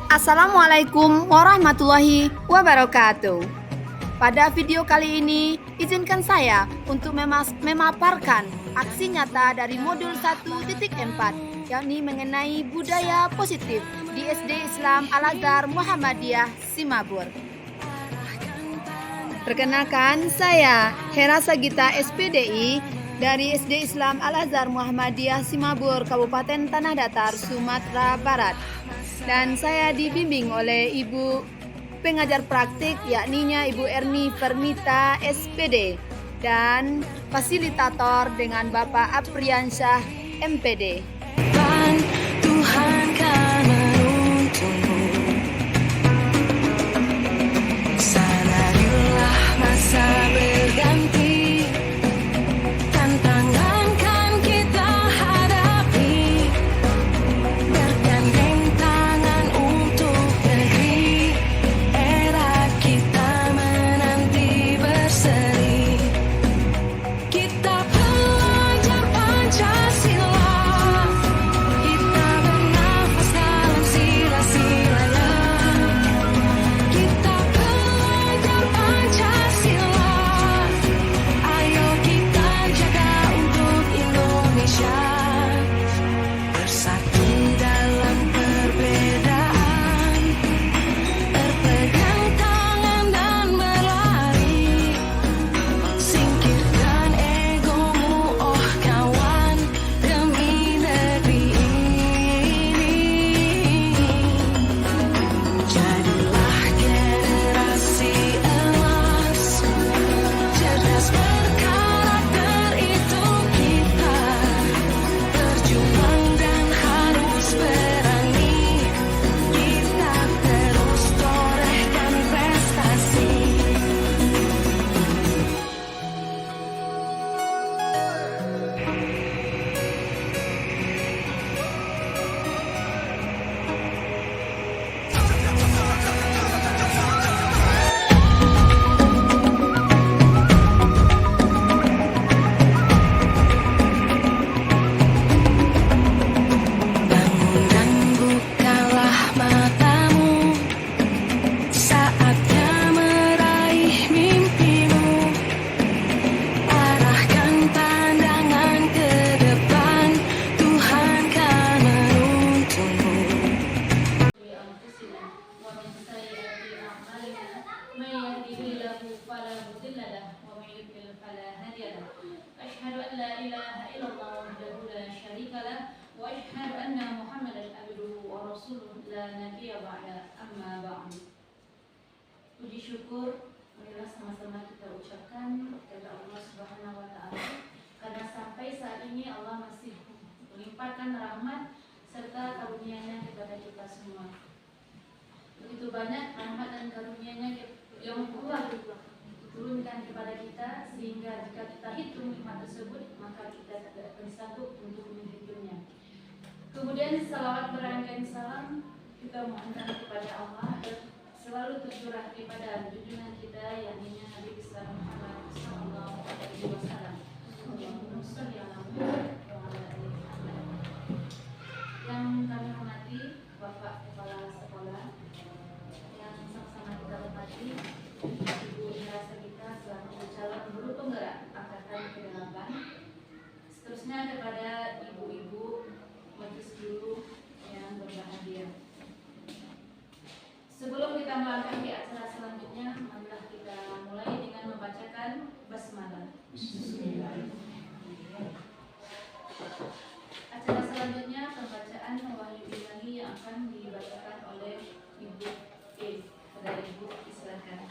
Assalamualaikum warahmatullahi wabarakatuh. Pada video kali ini, izinkan saya untuk memaparkan aksi nyata dari modul 1.4, yakni mengenai budaya positif di SD Islam Al-Azhar Muhammadiyah Simabur. Perkenalkan, saya Hera Sagita SPDI dari SD Islam Al-Azhar Muhammadiyah Simabur, Kabupaten Tanah Datar, Sumatera Barat. Dan saya dibimbing oleh Ibu pengajar praktik, yakninya Ibu Erni Permita SPD, dan fasilitator dengan Bapak Apriansyah MPD. Tuhan kan menuntunmu, sadarilah masa berganti. Puji syukur marilah sama-sama kita ucapkan kepada Allah Subhanahu wa taala karena sampai saat ini Allah masih melimpahkan rahmat serta karunia-Nya kepada kita semua. Begitu banyak rahmat dan karunia-Nya yang Allah turunkan kepada kita sehingga jika kita hitung nikmat tersebut maka kita tidak akan sanggup untuk menghitungnya. Kemudian salawat berangkat salam kita mohonkan kepada Allah selalu tercurah kepada junjungan kita yakni Nabi besar Muhammad sallallahu alaihi wasallam. Allahumma shalli ala Muhammad wa ala ali Muhammad. Yang kami hormati Bapak Kepala Sekolah, yang sama-sama kita hormati Ibu Hera Sagita selaku calon guru penggerak angkatan ke-8. Seterusnya kepada ibu-ibu majelis guru yang berbahagia. Sebelum kita melangkah ke acara selanjutnya, marilah kita mulai dengan membacakan basmalah. Acara selanjutnya pembacaan wahyu ilahi yang akan dibacakan oleh Ibu E. Pada Ibu silakan.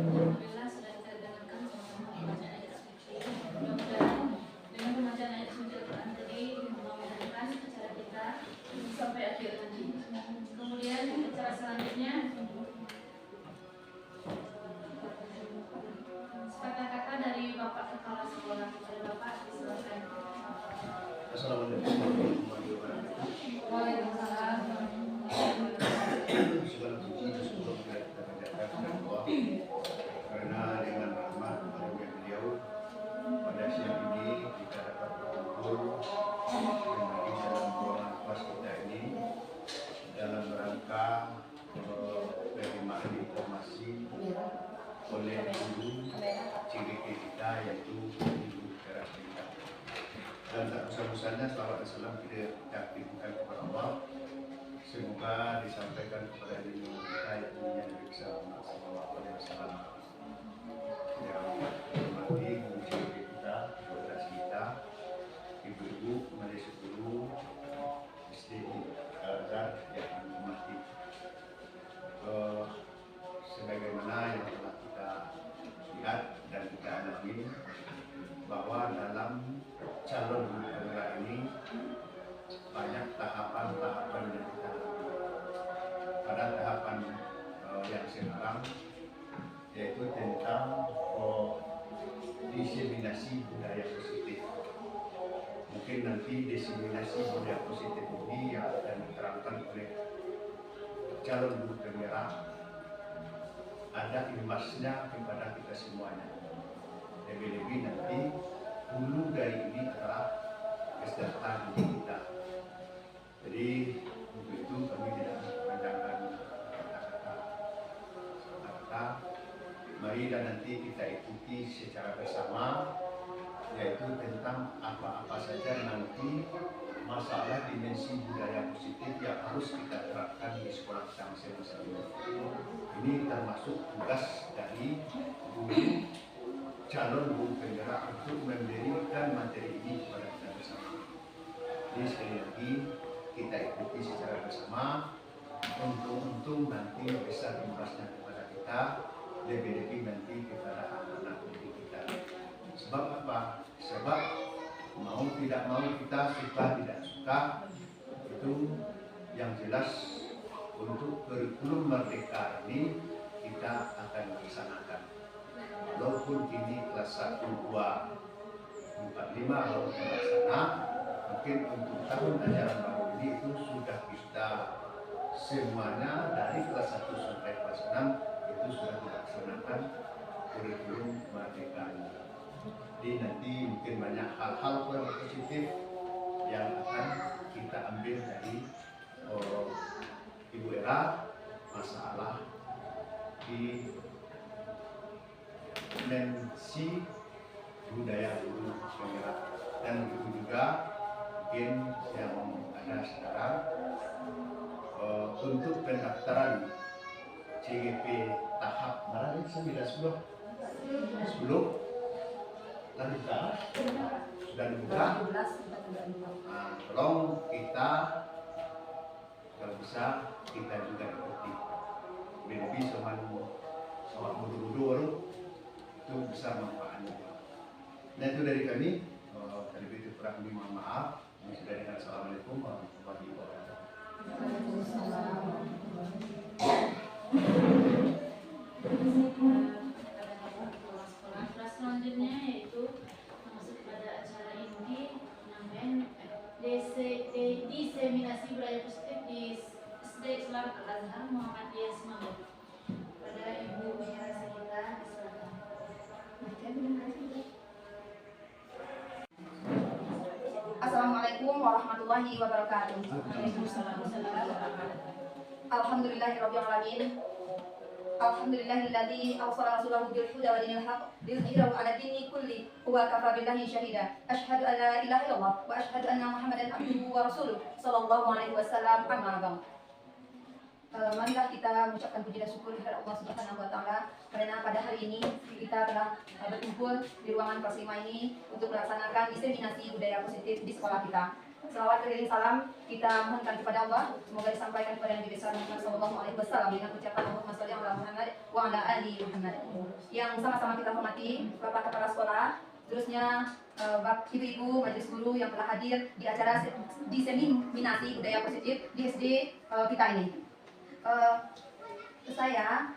Alhamdulillah sudah kita dengarkan sama-sama pembacaan ayat suci. Mudah-mudahan dengan pembacaan ayat suci Al-Quran tadi memudahkan acara kita sampai akhir nanti. Kemudian acara selanjutnya sepatah kata dari Bapak Kepala Sekolah. Dari Bapak silakan. Assalamualaikum warahmatullahi wabarakatuh. Waalaikumsalam. Segala puji syukur kita panjatkan kepada Allah karena dengan rahmat karunia beliau pada siang ini kita dapat berkumpul kembali dalam ruangan kelas kita ini dalam rangka penerimaan informasi oleh guru CGP kita yaitu Ibu Teras kita. Dan tak usah-usahnya salawat dan salam kita kirimkan kepada Allah. Semoga disampaikan kepada diri kita yang bisa Sallallahu Alaihi Wasallam yang menghormati guru kita, saudara kita, ibu-ibu, majelis guru, SD Al-Azhar yang menghormati. Sebagaimana yang telah kita lihat dan kita alami bahwa dalam calon gubernur ini banyak tahapan-tahapan yang kita lalui. Pada tahapan yang sekarang yaitu tentang diseminasi budaya positif. Mungkin nanti diseminasi budaya positif ini yang akan diterangkan oleh calon gubernur ada imbasnya kepada kita semuanya. Lebih-lebih nanti hulu dari ini adalah kesejahteraan kita. Jadi untuk itu kami tidak memandangkan kata-kata. Mari dan nanti kita ikuti secara bersama, yaitu tentang apa-apa saja nanti masalah dimensi budaya positif yang harus kita terapkan di sekolah kita masing-masing. Ini termasuk tugas dari guru calon guru penggerak untuk memberikan materi ini kepada kita bersama. Jadi sekali lagi kita ikuti secara bersama untuk nanti bisa imbasnya kepada kita, lebih-lebih nanti kepada anak-anak didik kita. Sebab apa? Sebab mau tidak mau kita suka tidak suka itu yang jelas untuk kurikulum merdeka ini kita akan laksanakan. Walaupun ini kelas 1, 2, 4, 5 kalau terlaksana, mungkin untuk tahun ajaran baru ini itu sudah kita semuanya dari kelas 1 sampai kelas 6 itu sudah dilaksanakan kurikulum merdeka ini. Jadi nanti mungkin banyak hal-hal positif yang akan kita ambil dari Ibu Era masalah di dimensi budaya guru penggerak. Dan begitu juga mungkin yang ada sekarang untuk pendaftaran CGP tahap mana ini 10 sudah dibuka. Nah, tolong kita kalau bisa kita juga ikuti. Lebih sama mudu-mudu itu bisa manfaatnya. Dan itu dari kami. Tadi itu kurang lebih mohon maaf. Ini sudah dengan Assalamualaikum warahmatullahi wabarakatuh. Selanjutnya yaitu masuk pada acara Muhammad Yasmin. Pada Ibu Mira Salita, silakan. Assalamualaikum warahmatullahi wabarakatuh. Waalaikumsalam warahmatullahi wabarakatuh. Alhamdulillahirabbil alamin. Alhamdulillahilladzi awsala rasulahu bil huda wa dinil haqq liyudhhirahu 'ala dini kulli huwa kafa billahi shahida. Asyhadu an la ilaha illallah wa asyhadu anna Muhammadan abduhu wa rasuluh sallallahu alaihi wasallam. Amma ba'd. Marilah kita mengucapkan puji dan syukur kepada Allah Subhanahu wa taala karena pada hari ini kita telah berkumpul di ruangan kelas 5 ini untuk melaksanakan diseminasi budaya positif di sekolah kita. Selawat keliling salam kita mohonkan kepada Allah, semoga disampaikan kepada Nabi besar Muhammad sallallahu alaihi wasallam dengan ucapan Allahumma shalli ala Muhammad wa ala ali Muhammad. Yang sama-sama kita hormati Bapak Kepala Sekolah, terusnya ibu-ibu majelis guru yang telah hadir di acara diseminasi budaya positif di SD kita ini. Saya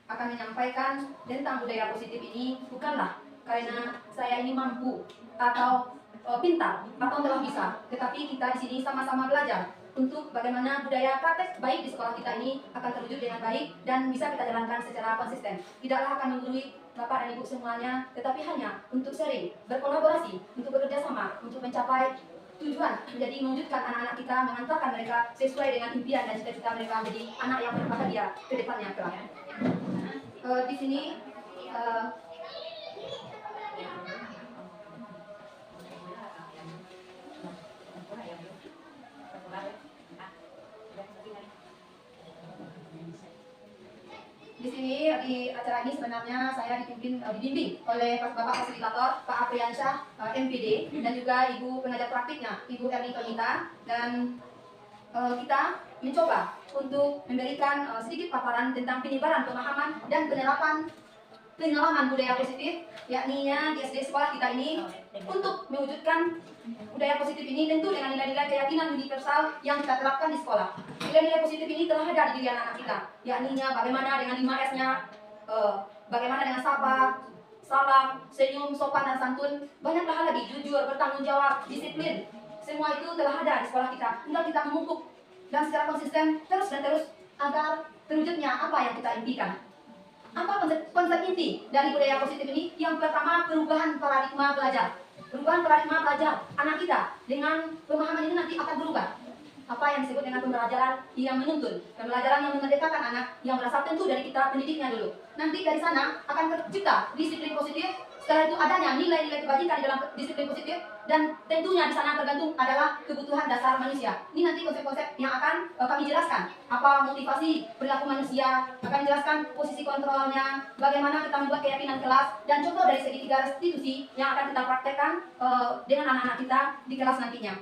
akan menyampaikan tentang budaya positif ini bukanlah karena saya ini mampu atau pintar atau telah bisa, tetapi kita di sini sama-sama belajar untuk bagaimana budaya praktek baik di sekolah kita ini akan terwujud dengan baik dan bisa kita jalankan secara konsisten. Tidaklah akan menggurui Bapak dan Ibu semuanya, tetapi hanya untuk sering berkolaborasi, untuk bekerja sama, untuk mencapai tujuan menjadi mewujudkan anak-anak kita, mengantarkan mereka sesuai dengan impian dan cita-cita mereka menjadi anak yang berbahagia ke depannya kelak. Di sini di acara ini sebenarnya saya dibimbing oleh Bapak Fasilitator Pak Apriansyah MPD dan juga Ibu pengajar praktiknya Ibu Erni Permita, dan kita mencoba untuk memberikan sedikit paparan tentang penyebaran pemahaman dan penerapan pengalaman budaya positif, yakni di SD sekolah kita ini untuk mewujudkan budaya positif ini tentu dengan nilai-nilai keyakinan universal yang kita terapkan di sekolah. Nilai-nilai positif ini telah ada di diri anak-anak kita, yakni bagaimana dengan 5S-nya, bagaimana dengan sabar, salam, senyum, sopan dan santun, banyaklah hal lagi, jujur, bertanggung jawab, disiplin. Semua itu telah ada di sekolah kita. Tinggal kita memupuk dan secara konsisten terus dan terus agar terwujudnya apa yang kita impikan. Apa konsep inti dari budaya positif ini? Yang pertama, perubahan paradigma belajar. Perubahan paradigma belajar anak kita dengan pemahaman ini nanti akan berubah. Apa yang disebut dengan pembelajaran yang menuntun, pembelajaran yang memerdekakan anak, yang berasal tentu dari kita pendidiknya dulu. Nanti dari sana akan tercipta disiplin positif. Setelah itu adanya nilai-nilai kebajikan di dalam disiplin positif, dan tentunya di sana tergantung adalah kebutuhan dasar manusia. Ini nanti konsep-konsep yang akan kami jelaskan. Apa motivasi perilaku manusia, akan jelaskan posisi kontrolnya, bagaimana kita membuat keyakinan kelas, dan contoh dari segi 3 restitusi yang akan kita praktekkan dengan anak-anak kita di kelas nantinya.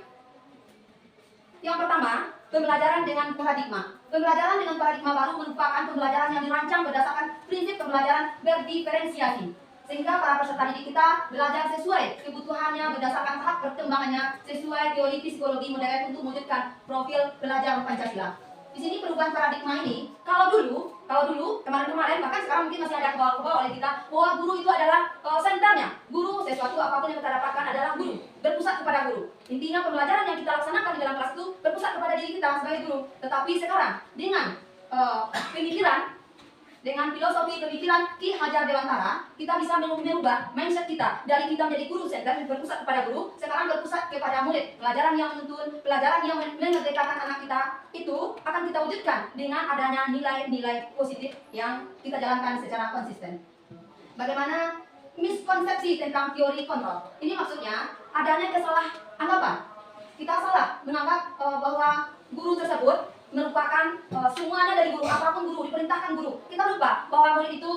Yang pertama, pembelajaran dengan paradigma. Pembelajaran dengan paradigma baru merupakan pembelajaran yang dirancang berdasarkan prinsip pembelajaran berdiferensiasi, sehingga para peserta didik kita belajar sesuai kebutuhannya berdasarkan tahap perkembangannya, sesuai teori psikologi modern untuk mewujudkan profil pelajar Pancasila. Di sini perubahan paradigma ini, kalau dulu kemarin-kemarin, bahkan sekarang mungkin masih ada kebawa-kebawa oleh kita, bahwa guru itu adalah senternya. Guru, sesuatu apapun yang kita dapatkan adalah guru, berpusat kepada guru. Intinya pembelajaran yang kita laksanakan di dalam kelas itu berpusat kepada diri kita sebagai guru. Tetapi sekarang dengan pemikiran, dengan filosofi pemikiran Ki Hajar Dewantara, kita bisa merubah mindset kita dari kita menjadi guru center, berpusat kepada guru, sekarang berpusat kepada murid. Pelajaran yang menuntun, pelajaran yang memerdekakan anak kita, itu akan kita wujudkan dengan adanya nilai-nilai positif yang kita jalankan secara konsisten. Bagaimana miskonsepsi tentang teori kontrol? Ini maksudnya adanya kesalahanggapan. Kita salah menganggap bahwa guru tersebut merupakan semuanya dari guru, apapun guru, diperintahkan guru. Kita lupa bahwa murid itu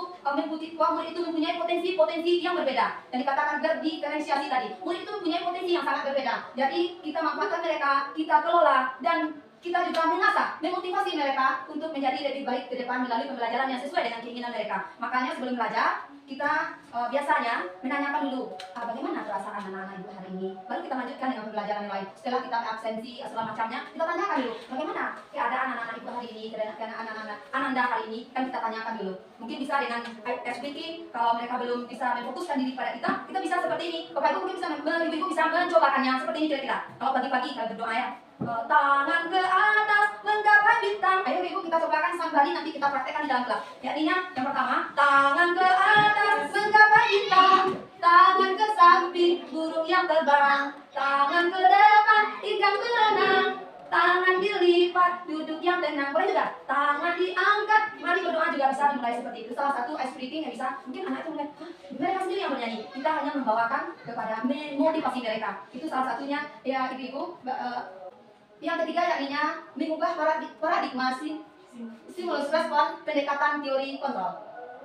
mempunyai potensi-potensi yang berbeda. Dan dikatakan berdiferensiasi tadi, murid itu mempunyai potensi yang sangat berbeda. Jadi kita manfaatkan mereka, kita kelola, dan kita juga mengasah, memotivasi mereka untuk menjadi lebih baik ke depan melalui pembelajaran yang sesuai dengan keinginan mereka. Makanya sebelum belajar, kita biasanya menanyakan dulu, bagaimana perasaan anak-anak ibu hari ini. Baru kita lanjutkan dengan pembelajaran yang lain. Setelah kita absensi, segala macamnya, kita tanyakan dulu, bagaimana keadaan anak-anak ibu hari ini, keadaan anak-anak Ananda hari ini, kan kita tanyakan dulu. Mungkin bisa dengan speaking, kalau mereka belum bisa memfokuskan diri pada kita bisa seperti ini. Bapak Ibu mungkin ibu bisa mencobakannya seperti ini kira-kira. Kalau pagi-pagi, kalau berdoa ya, Tangan ke atas menggapai bintang. Ayo ibu kita cobakan sambali, nanti kita praktekkan di dalam kelas. Yakninya yang pertama, tangan ke atas menggapai bintang, tangan ke samping burung yang terbang, tangan ke depan ikan berenang, tangan dilipat duduk yang tenang. Boleh juga tangan diangkat, mari berdoa juga bisa dimulai seperti itu. Salah satu ice breathing yang bisa, mungkin anak itu mulai, mereka sendiri yang bernyanyi, kita hanya membawakan kepada memotivasi mereka. Itu salah satunya ya ibu-ibu. Yang ketiga yakninya mengubah paradigma stimulus respon pendekatan teori kontrol.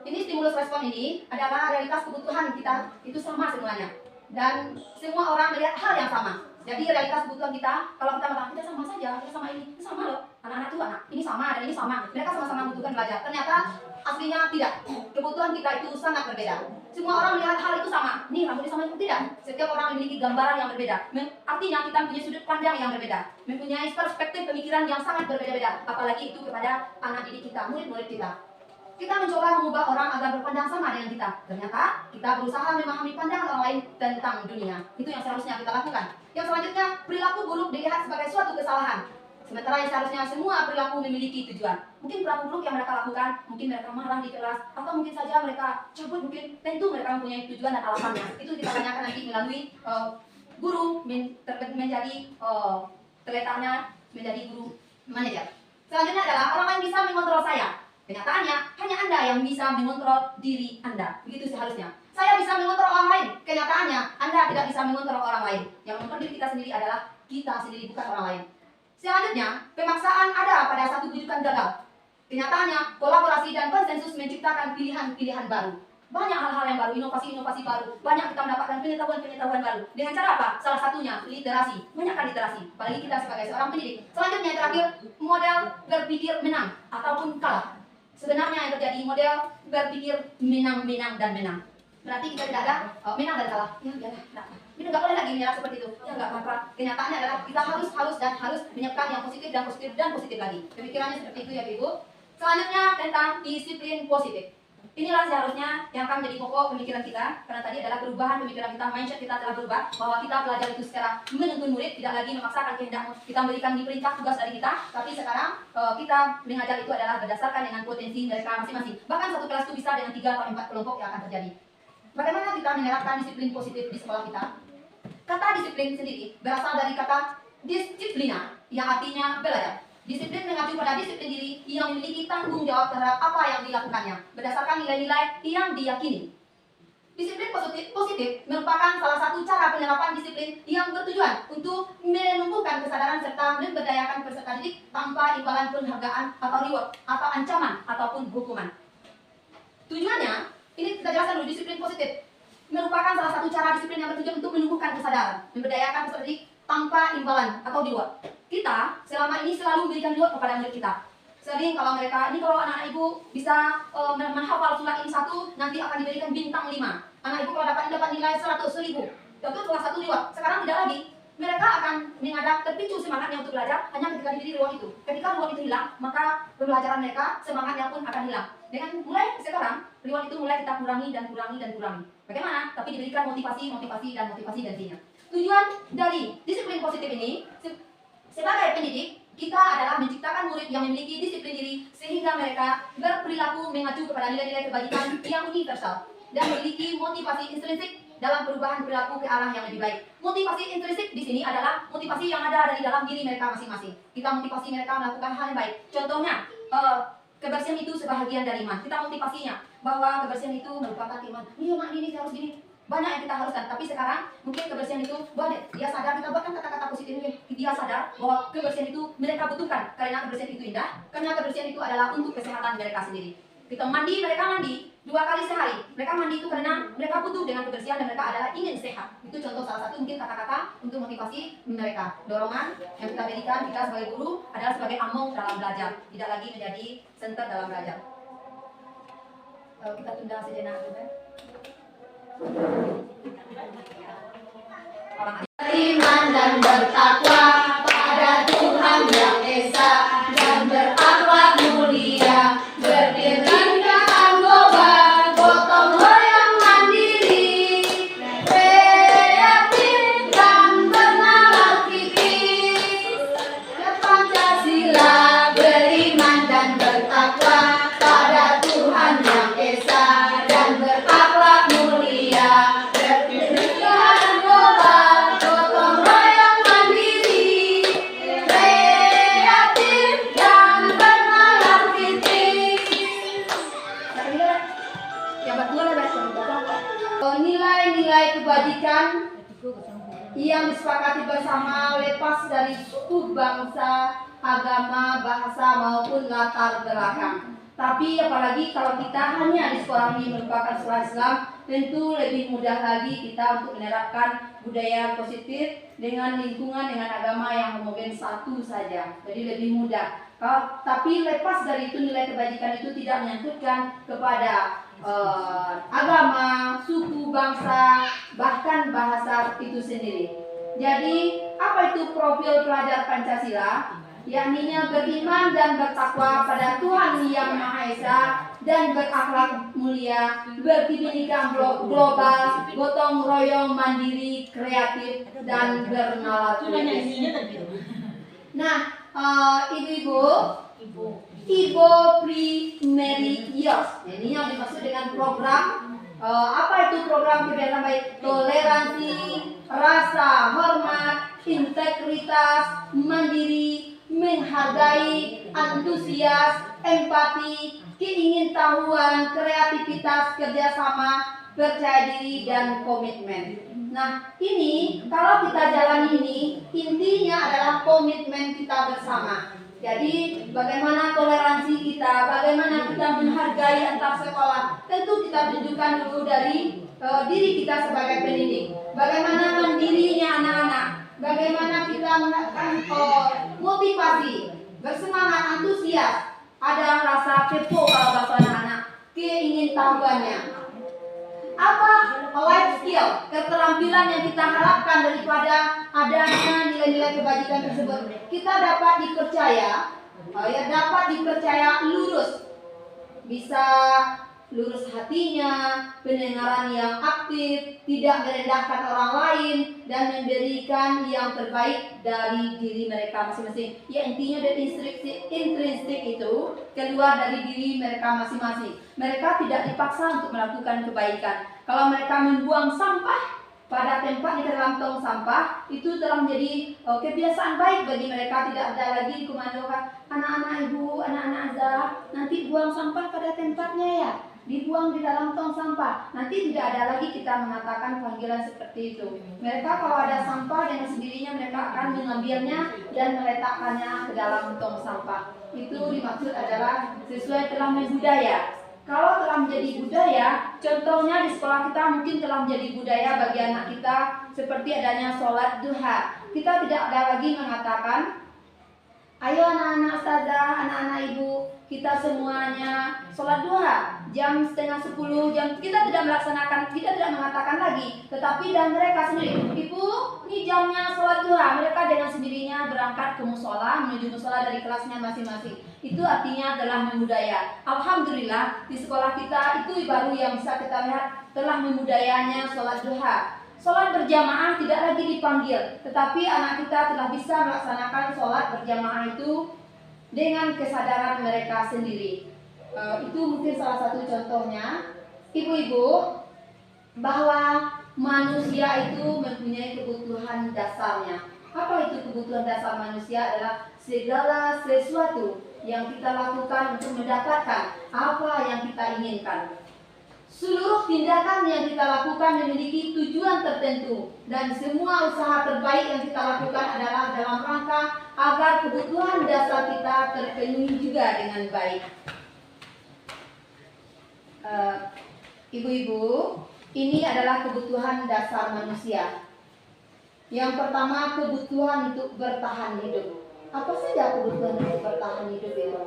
Ini stimulus respon ini adalah realitas kebutuhan kita itu sama semuanya, dan semua orang melihat hal yang sama. Jadi realitas kebutuhan kita, kalau kita mengatakan kita sama saja, kita sama ini sama loh, anak-anak tuh anak ini sama dan ini sama, mereka sama-sama membutuhkan belajar. Ternyata aslinya tidak, kebutuhan kita itu sangat berbeda. Semua orang melihat hal itu sama, nih rambutnya sama itu tidak. Setiap orang memiliki gambaran yang berbeda. Artinya kita punya sudut pandang yang berbeda, mempunyai perspektif pemikiran yang sangat berbeda-beda. Apalagi itu kepada anak didik kita, murid-murid kita. Kita mencoba mengubah orang agar berpandang sama dengan kita. Ternyata kita berusaha memahami pandangan orang lain tentang dunia. Itu yang seharusnya kita lakukan. Yang selanjutnya, perilaku buruk dilihat sebagai suatu kesalahan. Sementara yang seharusnya semua perilaku memiliki tujuan. Mungkin perilaku buruk yang mereka lakukan, mungkin mereka marah di kelas, atau mungkin saja mereka cabut, mungkin tentu mereka mempunyai tujuan dan alasannya. Itu kita tanyakan nanti melalui guru menjadi terletaknya menjadi guru manajer. Selanjutnya adalah orang lain bisa mengontrol saya. Kenyataannya, hanya Anda yang bisa mengontrol diri Anda. Begitu seharusnya. Saya bisa mengontrol orang lain. Kenyataannya, Anda tidak bisa mengontrol orang lain. Yang mengontrol diri kita sendiri adalah kita sendiri, bukan orang lain. Selanjutnya, pemaksaan ada pada satu tujuan gagal. Kenyataannya, kolaborasi dan konsensus menciptakan pilihan-pilihan baru. Banyak hal-hal yang baru, inovasi-inovasi baru. Banyak kita mendapatkan pengetahuan-pengetahuan baru. Dengan cara apa? Salah satunya, literasi. Banyakkan literasi. Apalagi kita sebagai seorang pendidik. Selanjutnya, yang terakhir, model berpikir menang ataupun kalah. Sebenarnya yang terjadi model berpikir menang, dan menang. Berarti kita tidak ada menang dan kalah. Ya, biarlah. Kita nggak boleh lagi menyerah seperti itu. Ya nggak apa-apa. Kenyataannya adalah kita harus menyiapkan yang positif dan positif lagi. Pemikirannya seperti itu ya Ibu. Selanjutnya tentang disiplin positif. Inilah seharusnya yang akan menjadi pokok pemikiran kita, karena tadi adalah perubahan pemikiran kita, mindset kita telah berubah, bahwa kita belajar itu secara menuntun murid, tidak lagi memaksakan kehendak kita memberikan perintah tugas dari kita, tapi sekarang kita mengajar itu adalah berdasarkan dengan potensi mereka masing-masing. Bahkan satu kelas itu bisa dengan 3 atau 4 kelompok yang akan terjadi. Bagaimana kita menerapkan disiplin positif di sekolah kita? Kata disiplin sendiri berasal dari kata disiplina, yang artinya belajar. Disiplin mengacu pada disiplin diri yang memiliki tanggung jawab terhadap apa yang dilakukannya, berdasarkan nilai-nilai yang diyakini. Disiplin positif merupakan salah satu cara penerapan disiplin yang bertujuan untuk menumbuhkan kesadaran serta memberdayakan peserta didik tanpa imbalan penghargaan atau reward, atau ancaman, ataupun hukuman. Tujuannya, ini kita jelaskan dulu, disiplin positif merupakan salah satu cara disiplin yang bertujuan untuk menumbuhkan kesadaran, memberdayakan peserta didik tanpa imbalan atau reward. Kita selama ini selalu memberikan reward kepada murid kita. Sering kalau mereka, ini kalau anak-anak ibu bisa menghafal surat ini satu, nanti akan diberikan bintang 5. Anak ibu kalau dapat nilai 100.000, itu salah satu reward. Sekarang tidak lagi. Mereka akan mengadap terpicu semangatnya untuk belajar hanya ketika diberi reward itu. Ketika reward itu hilang, maka pembelajaran mereka semangatnya pun akan hilang. Dengan mulai sekarang, reward itu mulai kita kurangi. Bagaimana? Tapi diberikan motivasi gantinya. Tujuan dari disiplin positif ini, sebagai pendidik, kita adalah menciptakan murid yang memiliki disiplin diri sehingga mereka berperilaku mengacu kepada nilai-nilai kebajikan yang universal dan memiliki motivasi intrinsik dalam perubahan perilaku ke arah yang lebih baik. Motivasi intrinsik di sini adalah motivasi yang ada dari dalam diri mereka masing-masing. Kita motivasi mereka melakukan hal yang baik. Contohnya, kebersihan itu sebahagian dari iman. Kita motivasinya bahwa kebersihan itu merupakan iman. Iya mak, ini harus gini. Banyak yang kita haruskan, tapi sekarang mungkin kebersihan itu boleh. Dia sadar, kita buatkan kata-kata positif ini. Dia sadar bahwa kebersihan itu mereka butuhkan karena kebersihan itu indah, karena kebersihan itu adalah untuk kesehatan mereka sendiri. Kita mandi, mereka mandi 2 kali sehari. Mereka mandi itu karena mereka butuh dengan kebersihan dan mereka adalah ingin sehat. Itu contoh salah satu mungkin kata-kata untuk motivasi mereka. Dorongan yang kita berikan kita sebagai guru adalah sebagai among dalam belajar, tidak lagi menjadi center dalam belajar. Kita tunda sejenak dulu. Beriman dan bertakwa pada Tuhan yang Esa, dan berakhlak mulia, berdirikan global, gotong royong mandiri, kreatif dan bernalar kritis, yang disepakati bersama lepas dari suku, bangsa, agama, bahasa maupun latar belakang. Tapi apalagi kalau kita hanya di sekolah ini merupakan sekolah Islam, tentu lebih mudah lagi kita untuk menerapkan budaya positif dengan lingkungan dengan agama yang homogen satu saja. Jadi lebih mudah. Tapi lepas dari itu nilai kebajikan itu tidak menyangkutkan kepada agama, suku, bangsa, bahkan bahasa itu sendiri. Jadi apa itu profil pelajar Pancasila? Yakninya beriman dan bertakwa pada Tuhan Yang Maha Esa dan berakhlak mulia, berpendidikan global, gotong royong, mandiri, kreatif, dan bernalar kritis. Nah, Ibu Primary Years. Ini yang dimaksud dengan program. Apa itu program kegiatan baik? Toleransi, rasa hormat, integritas, mandiri, menghargai, antusias, empati, keingintahuan, kreativitas, kerjasama, percaya diri, dan komitmen. Nah, ini kalau kita jalani ini, intinya adalah komitmen kita bersama. Jadi, bagaimana toleransi kita, bagaimana kita menghargai antar sekolah, tentu kita tunjukkan dulu dari diri kita sebagai pendidik. Bagaimana mandirinya anak-anak, bagaimana kita mengatakan motivasi, bersemangat, antusias, ada rasa kepo kalau bahasa anak-anak, keingintahuannya. Apa life skill, keterampilan yang kita harapkan daripada adanya nilai-nilai kebajikan tersebut? Kita dapat dipercaya lurus, bisa lurus hatinya, pendengaran yang aktif, tidak merendahkan orang lain, dan memberikan yang terbaik dari diri mereka masing-masing. Ya, intinya dari intrinsik itu keluar dari diri mereka masing-masing. Mereka tidak dipaksa untuk melakukan kebaikan. Kalau mereka membuang sampah pada tempat di dalam tong sampah, itu telah menjadi kebiasaan baik bagi mereka. Tidak ada lagi dikomandokan, anak-anak ibu, anak-anak Azhar, nanti buang sampah pada tempatnya ya, dibuang di dalam tong sampah. Nanti tidak ada lagi kita mengatakan panggilan seperti itu. Mereka kalau ada sampah dengan sendirinya mereka akan mengambilnya dan meletakkannya ke dalam tong sampah. Itu dimaksud adalah sesuai telah budaya. Kalau telah menjadi budaya, contohnya di sekolah kita mungkin telah menjadi budaya bagi anak kita seperti adanya sholat duha. Kita tidak ada lagi mengatakan, ayo anak-anak ustazah, anak-anak ibu, kita semuanya sholat duha jam 9:30 jam. Kita tidak melaksanakan, kita tidak mengatakan lagi, tetapi dan mereka sendiri, ibu, ini jamnya sholat duha. Mereka dengan sendirinya berangkat ke musola, menuju musola dari kelasnya masing-masing. Itu artinya telah membudaya. Alhamdulillah di sekolah kita itu baru yang bisa kita lihat telah membudayanya sholat duha. Sholat berjamaah tidak lagi dipanggil, tetapi anak kita telah bisa melaksanakan sholat berjamaah itu dengan kesadaran mereka sendiri. Itu mungkin salah satu contohnya, ibu-ibu, bahwa manusia itu mempunyai kebutuhan dasarnya. Apa itu kebutuhan dasar manusia? Adalah segala sesuatu yang kita lakukan untuk mendapatkan apa yang kita inginkan. Seluruh tindakan yang kita lakukan memiliki tujuan tertentu, dan semua usaha terbaik yang kita lakukan adalah dalam rangka agar kebutuhan dasar kita terpenuhi juga dengan baik. Ibu-ibu, ini adalah kebutuhan dasar manusia. Yang pertama, kebutuhan untuk bertahan hidup. Apa saja kebutuhan untuk bertahan hidup itu?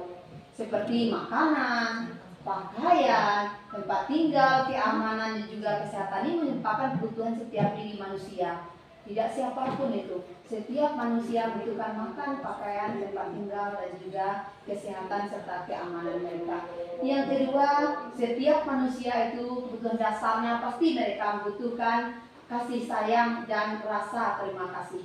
Seperti makanan, pakaian, tempat tinggal, keamanan, dan juga kesehatan. Ini merupakan kebutuhan setiap diri manusia. Tidak siapapun itu. Setiap manusia membutuhkan makan, pakaian, tempat tinggal, dan juga kesehatan serta keamanan mereka. Yang kedua, setiap manusia itu kebutuhan dasarnya pasti mereka membutuhkan kasih sayang dan rasa terima kasih.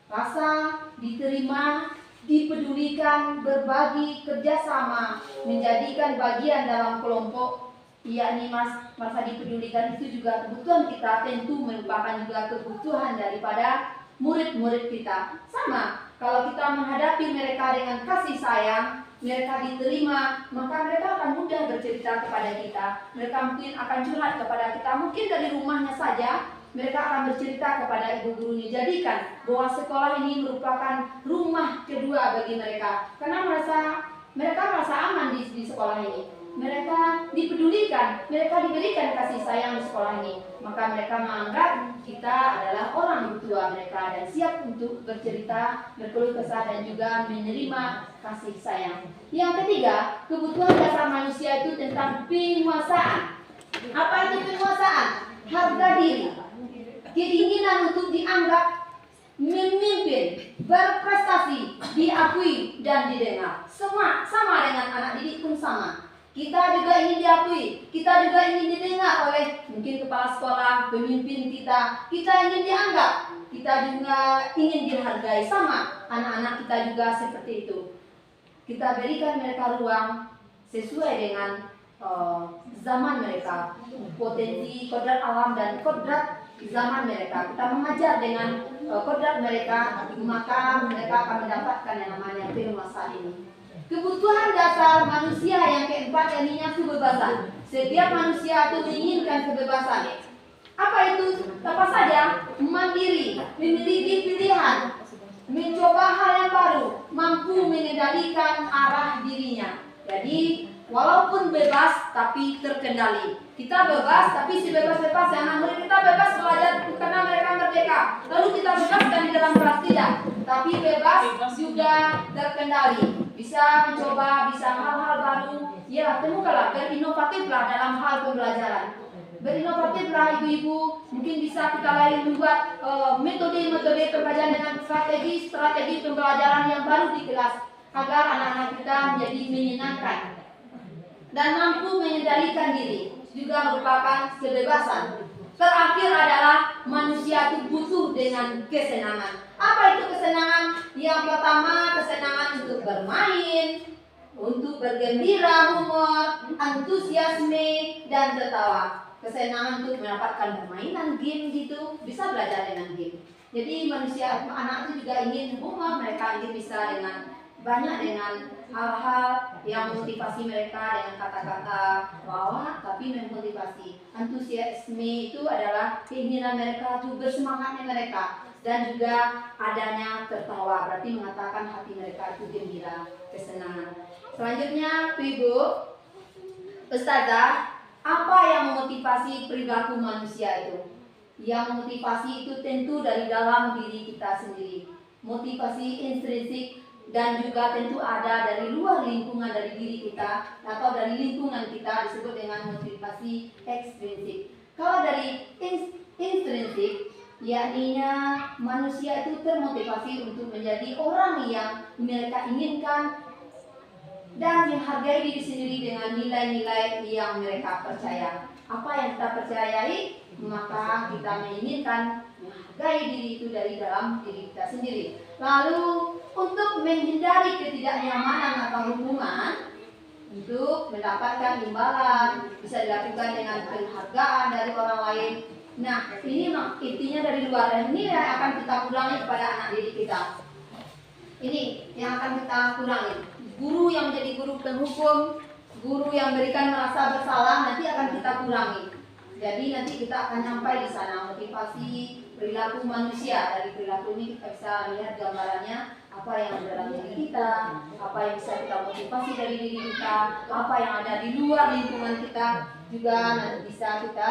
Rasa diterima, dipedulikan, berbagi, kerjasama, menjadikan bagian dalam kelompok, yakni merasa dipedulikan itu juga kebutuhan kita, tentu merupakan juga kebutuhan daripada murid-murid kita. Sama, kalau kita menghadapi mereka dengan kasih sayang, mereka diterima, maka mereka akan mudah bercerita kepada kita. Mereka mungkin akan curhat kepada kita, mungkin dari rumahnya saja. mereka akan bercerita kepada ibu gurunya. Jadikan bahwa sekolah ini merupakan rumah kedua bagi mereka, karena mereka merasa aman di sekolah ini. Mereka dipedulikan, mereka diberikan kasih sayang di sekolah ini. Maka mereka menganggap kita adalah orang tua mereka dan siap untuk bercerita, berkeluh kesah dan juga menerima kasih sayang. Yang ketiga, kebutuhan dasar manusia itu tentang penguasaan. Apa itu penguasaan? Harga diri, keinginan untuk dianggap, memimpin, berprestasi, diakui dan didengar. Semua sama dengan anak didik pun sama. Kita juga ingin diakui, kita juga ingin didengar oleh mungkin kepala sekolah, pemimpin kita. Kita ingin dianggap, kita juga ingin dihargai. Sama, anak-anak kita juga seperti itu. Kita berikan mereka ruang sesuai dengan zaman mereka, potensi, kodrat alam dan kodrat zaman mereka. Kita mengajar dengan kodrat mereka, maka mereka akan mendapatkan yang namanya penguasaan ini. Kebutuhan dasar manusia yang keempat yakni kebebasan. Setiap manusia itu menginginkan kebebasan. Apa itu? Apa saja? Mandiri, memiliki pilihan, mencoba hal yang baru, mampu mengendalikan arah dirinya. Jadi walaupun bebas tapi terkendali. Kita bebas tapi sebebas-bebas anak murid kita bebas belajar karena mereka merdeka. Lalu kita bebaskan di dalam kelas tidak, tapi bebas juga terkendali. Bisa mencoba, bisa hal-hal baru. Ya, temukanlah, berinovatiflah dalam hal pembelajaran. Berinovatiflah ibu-ibu. Mungkin bisa kita lain membuat metode-metode pembelajaran dengan strategi pembelajaran yang baru di kelas agar anak-anak kita menjadi menyenangkan dan mampu mengendalikan diri. Juga merupakan kebebasan. Terakhir adalah manusia itu butuh dengan kesenangan. Apa itu kesenangan? Yang pertama, kesenangan untuk bermain, untuk bergembira, humor, antusiasme, dan tertawa. Kesenangan untuk mendapatkan permainan game gitu, bisa belajar dengan game. Jadi manusia, anak itu juga ingin humor, mereka ingin bisa banyak dengan hal-hal yang memotivasi mereka dengan kata-kata lawak tapi memotivasi. Antusiasme itu adalah keinginan mereka untuk bersemangatnya mereka, dan juga adanya tertawa berarti mengatakan hati mereka itu gembira, kesenangan. Selanjutnya Ibu Ustazah, apa yang memotivasi perilaku manusia itu? Yang memotivasi itu tentu dari dalam diri kita sendiri. Motivasi intrinsik dan juga tentu ada dari luar lingkungan dari diri kita atau dari lingkungan kita, disebut dengan motivasi ekstrinsik. Kalau dari intrinsik, yakninya manusia itu termotivasi untuk menjadi orang yang mereka inginkan dan menghargai diri sendiri dengan nilai-nilai yang mereka percaya. Apa yang kita percayai, maka kita menginginkan menghargai diri itu dari dalam diri kita sendiri. Lalu untuk menghindari ketidaknyamanan atau hubungan, untuk mendapatkan imbalan bisa dilakukan dengan penghargaan dari orang lain. Nah, ini intinya dari luar, dan ini yang akan kita kurangi kepada anak didik kita. Ini yang akan kita kurangi. Guru yang menjadi guru penghukum, guru yang berikan merasa bersalah, nanti akan kita kurangi. Jadi nanti kita akan sampai di sana motivasi perilaku manusia. Dari perilaku ini kita bisa lihat gambarannya apa yang ada dalam diri kita, apa yang bisa kita motivasi dari diri kita, apa yang ada di luar lingkungan kita juga nanti bisa kita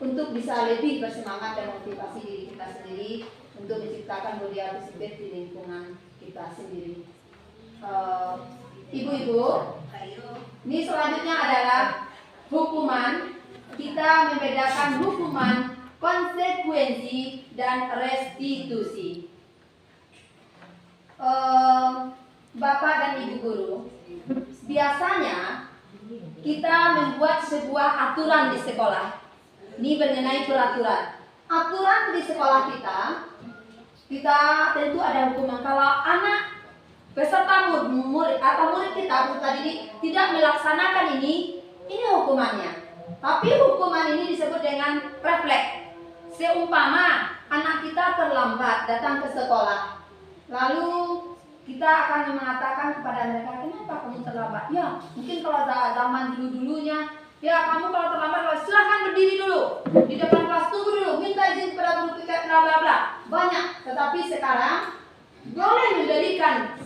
untuk bisa lebih bersemangat dan motivasi diri kita sendiri untuk menciptakan budaya positif di lingkungan kita sendiri. Ibu-ibu, ini selanjutnya adalah hukuman. Kita membedakan hukuman, konsekuensi, dan restitusi. Bapak dan Ibu guru, biasanya kita membuat sebuah aturan di sekolah. Ini mengenai peraturan. Aturan di sekolah kita tentu ada hukuman. Kalau anak peserta murid atau murid kita, peserta didik tidak melaksanakan ini hukumannya. Tapi hukuman ini disebut dengan refleks. Seumpama anak kita terlambat datang ke sekolah, lalu kita akan mengatakan kepada mereka, kenapa kamu terlambat? Ya, mungkin kalau zaman dulu-dulunya Ya, kamu kalau terlambat silahkan berdiri dulu di depan kelas, tunggu dulu, minta izin kepada guru kita, bla bla bla. Banyak, tetapi sekarang boleh memberikan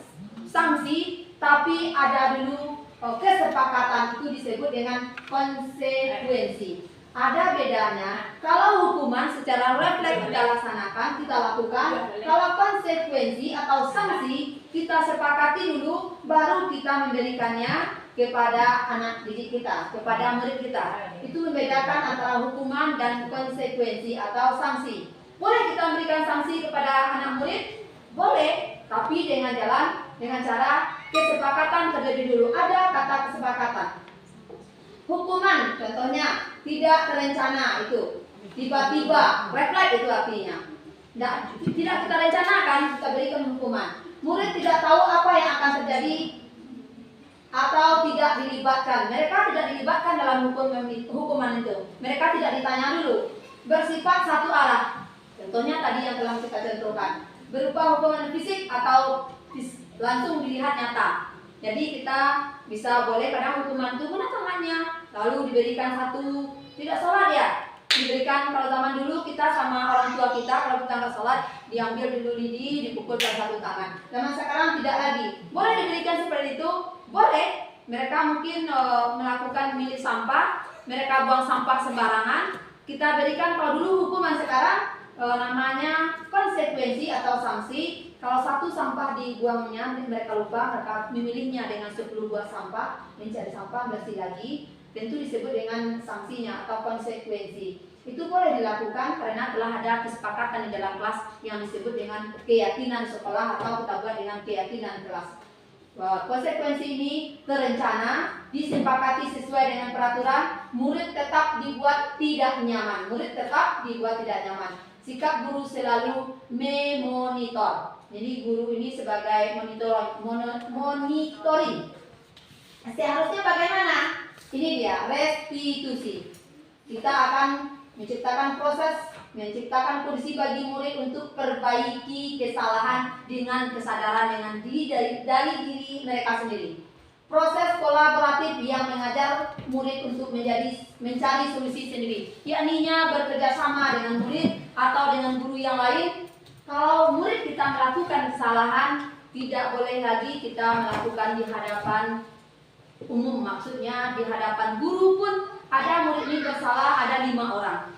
sanksi, tapi ada dulu kesepakatan, itu disebut dengan konsekuensi. Ada bedanya, kalau hukuman secara refleks kita laksanakan, kita lakukan. Kalau konsekuensi atau sanksi, kita sepakati dulu, baru kita memberikannya kepada anak didik kita, kepada murid kita. Itu membedakan antara hukuman dan konsekuensi atau sanksi. Boleh kita memberikan sanksi kepada anak murid? Boleh, tapi dengan cara kesepakatan terlebih dulu. Ada kata kesepakatan. Hukuman contohnya tidak terencana, itu tiba-tiba, refleks itu artinya. Tidak kita rencanakan, kita berikan hukuman. Murid tidak tahu apa yang akan terjadi atau tidak dilibatkan. Mereka tidak dilibatkan dalam hukuman itu. Mereka tidak ditanya dulu. Bersifat satu arah. Contohnya tadi yang telah kita contohkan, berupa hukuman fisik atau langsung dilihat nyata. Jadi kita bisa boleh kadang hukuman itu kena tangannya, lalu diberikan satu, tidak sholat ya, diberikan. Kalau zaman dulu kita sama orang tua kita, kalau kita nggak sholat, diambil dulu lidi, dipukul pada satu tangan. Zaman sekarang tidak lagi. Boleh diberikan seperti itu, boleh. Mereka mungkin melakukan milih sampah, mereka buang sampah sembarangan. Kita berikan, kalau dulu hukuman, sekarang namanya konsekuensi atau sanksi. Kalau satu sampah dibuangnya, mereka lupa, mereka memilihnya dengan 10 buah sampah, mencari sampah bersih lagi, tentu disebut dengan sanksinya atau konsekuensi. Itu boleh dilakukan karena telah ada kesepakatan di dalam kelas yang disebut dengan keyakinan sekolah atau kita buat dengan keyakinan kelas. Konsekuensi ini terencana, disepakati sesuai dengan peraturan, murid tetap dibuat tidak nyaman. Murid tetap dibuat tidak nyaman. Sikap guru selalu memonitor. Jadi guru ini sebagai monitoring. Seharusnya bagaimana? Ini dia, restitusi. Kita akan menciptakan proses, menciptakan kondisi bagi murid untuk perbaiki kesalahan dengan kesadaran dengan dari diri mereka sendiri. Proses kolaboratif yang mengajar murid untuk mencari solusi sendiri, yakninya bekerja sama dengan murid atau dengan guru yang lain. Kalau murid kita melakukan kesalahan, tidak boleh lagi kita melakukan di hadapan umum, maksudnya di hadapan guru pun. Ada murid ini bersalah, ada 5 orang,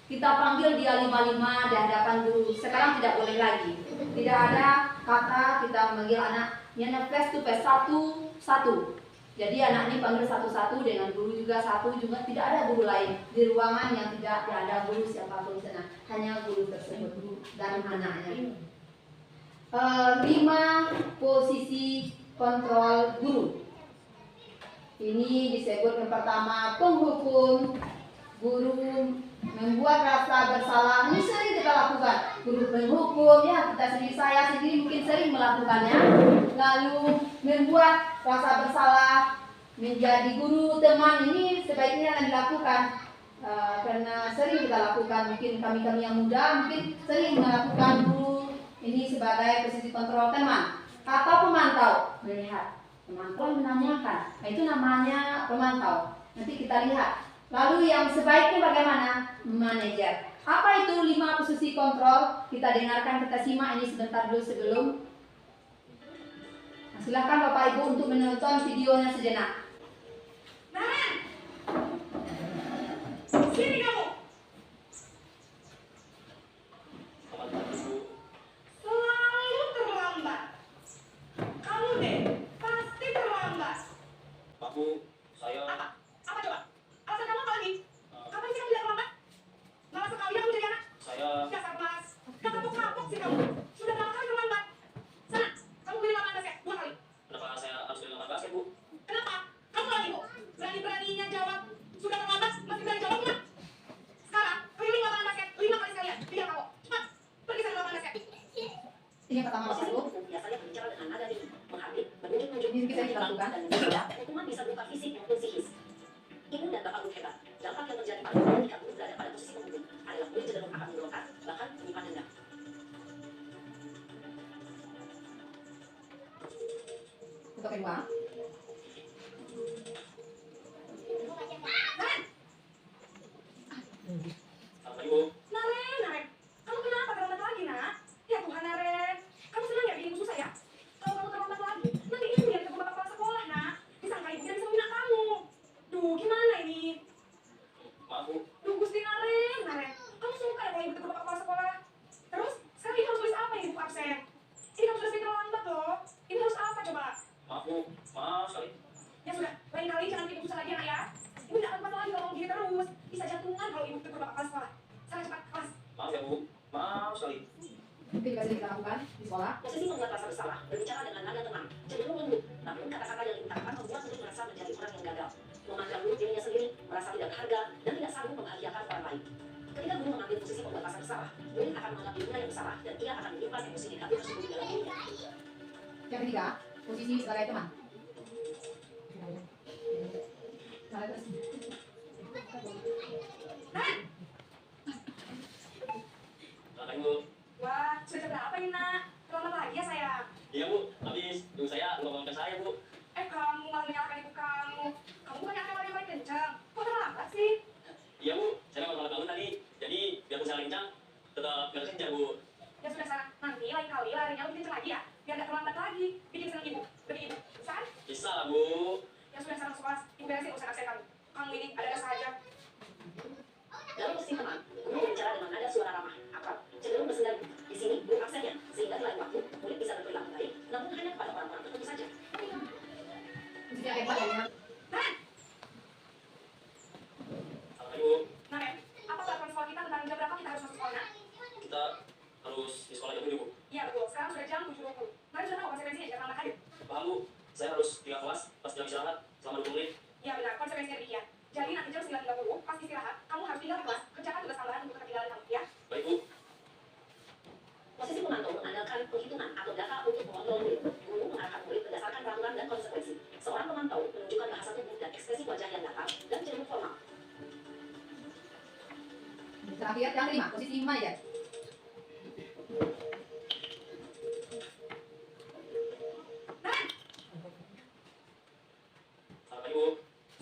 kita panggil dia 5-5 di hadapan guru. Sekarang tidak boleh lagi. Tidak ada kata kita memanggil anaknya face to face, satu-satu. Jadi anak ini panggil satu-satu, dengan guru juga satu, juga tidak ada guru lain di ruangan yang tidak ada guru siapapun sana, hanya guru tersebut dan anaknya. 5 posisi kontrol guru. Ini disebut yang pertama penghukum. Guru membuat rasa bersalah, ini sering kita lakukan. Guru menghukum, ya kita sendiri, saya sendiri mungkin sering melakukannya. Lalu membuat rasa bersalah, menjadi guru teman, ini sebaiknya yang dilakukan. Karena sering kita lakukan, mungkin kami yang muda mungkin sering melakukan guru ini sebagai posisi kontrol teman. Atau pemantau, melihat, pemantau menanyakan, nah, itu namanya pemantau. Nanti kita lihat. Lalu yang sebaiknya bagaimana? Manajer. Apa itu 5 posisi kontrol? Kita dengarkan, kita simak ini sebentar dulu sebelum. Nah, silakan Bapak Ibu untuk menonton videonya sejenak. Naran! Sini kamu! Selalu terlambat. Kamu deh, pasti terlambat. Pak Bu, saya... Apa? Apa coba? Alasan kamu apa lagi? Kapan sih kamu bilang terlambat? Malas sekali kamu jadi anak. Saya... Dasar mas. Kapok sih kamu. Sudah berapa kali terlambat? Sana, kamu beli lapangan basket 2 kali. Kenapa saya harus beli lapangan basket, Bu? Kenapa? Kamu lagi Bu. Berani-beraninya jawab. Sudah terlambat, masih berani jawab enggak? Sekarang, keliling lapangan basket 5 kali sekalian. Biar kamu. Cepat, pergi sana lapangan basket. Ini yang pertama Bapak Ibu. Biasanya berbicara dengan nada tinggi, menghardik, menunjuk-nunjuk, Ini bisa kita lakukan. dan menjelaskan. Hukuman bisa berupa fisik maupun psikis. Ibu dan bapak guru hebat. Dampak yang terjadi pada guru ketika guru berada pada posisi pemimpin adalah guru cenderung akan memberontak, bahkan menyimpan dendam. Untuk yang kedua. Maaf sekali. Mungkin juga sering kita lakukan di sekolah. Posisi membuat rasa bersalah, berbicara dengan nada tenang, cenderung lembut, namun kata-kata yang diucapkan membuat murid merasa menjadi orang yang gagal, memandang buruk dirinya sendiri, merasa tidak berharga, dan tidak sanggup membahagiakan orang lain. Ketika guru mengambil posisi membuat rasa bersalah, murid akan menganggap dirinya yang bersalah dan ia akan menyimpan emosi negatif tersebut di dalam dirinya. Yang ketiga, posisi sebagai teman. Selamat Bu. Wah, sudah berapa ini nak? Terlambat lagi ya saya. Iya Bu, habis ibu saya ngomong ke saya Bu. Kamu malah menyalahkan ibu kamu. Kamu kan yang lari paling kencang. Kok terlambat sih? Iya Bu, saya memang kamu tadi. Jadi biar saya lincang, tetap nggak kencang Bu. Ya sudah sana. Nanti lain kali larinya lebih kencang lagi ya. Biar nggak terlambat lagi. Bikin senang ibu. Bagi ibu. Bisa kan? Bisa lah Bu. Ya sudah sana masuk kelas. Ibu beresin urusan absen kamu. Kamu ini ada-ada saja. Dalam posisi teman, guru berbicara dengan nada suara ramah, akrab, cenderung bersendari. Di sini, guru absennya, sehingga di lain waktu, murid bisa berperilaku baik, namun hanya kepada orang-orang tertentu saja. Posisi yang keempat adalah Selamat Bu. Nah, Ren, apa peraturan sekolah kita tentang jam berapa kita harus masuk sekolah? Nak? Kita harus di sekolah jam 7 Bu. Iya betul. Sekarang sudah jam 7.20. Nanti sudah tahu konsekuensinya. Jangan lambat hadir. Paham Bu, saya harus 3 kelas pas jam istirahat selama 20 menit. Iya benar. Konsekuensinya demikian. Jadi nanti jam 9.30 pas istirahat, kamu harus tinggal di kelas. Kerjakan tugas tambahan untuk ketinggalan kamu. Ya. Baik Bu. Posisi pemantau mengandalkan penghitungan atau data untuk mengontrol murid. Guru mengarahkan murid berdasarkan peraturan dan konsekuensi. Seorang pemantau menunjukkan bahasa tubuh dan ekspresi wajah yang datar dan cenderung formal. terakhir yang kelima, posisi manajer. Selamat pagi Bu.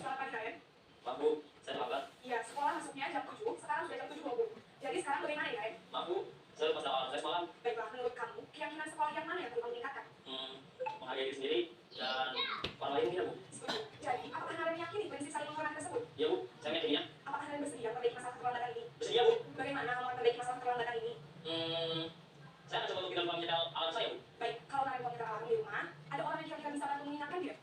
Selamat pagi, Karen. Maaf Bu, saya terlambat. Iya, sekolah masuknya jam 7, sekarang sudah jam 7.20. Jadi sekarang bagaimana ya, Karen? Maaf Bu, saya lupa soal saya semalam. Baiklah, menurut kamu, keyakinan sekolah yang mana yang perlu kamu tingkatkan? Menghargai diri sendiri dan orang lain mungkin Bu. Setuju. Jadi, apakah Karen meyakini prinsip saling menghormati tersebut? Iya Bu, saya meyakininya. Apakah Karen bersedia memperbaiki masalah keterlambatan ini? Bersedia Bu. Bagaimana kamu akan memperbaiki masalah keterlambatan ini? Saya akan coba untuk tidak menyetel alat saya Bu. Baik, kalau Karen mau kita alarm di rumah, ada orang yang kira-kira bisa bantu mengingatkan dia?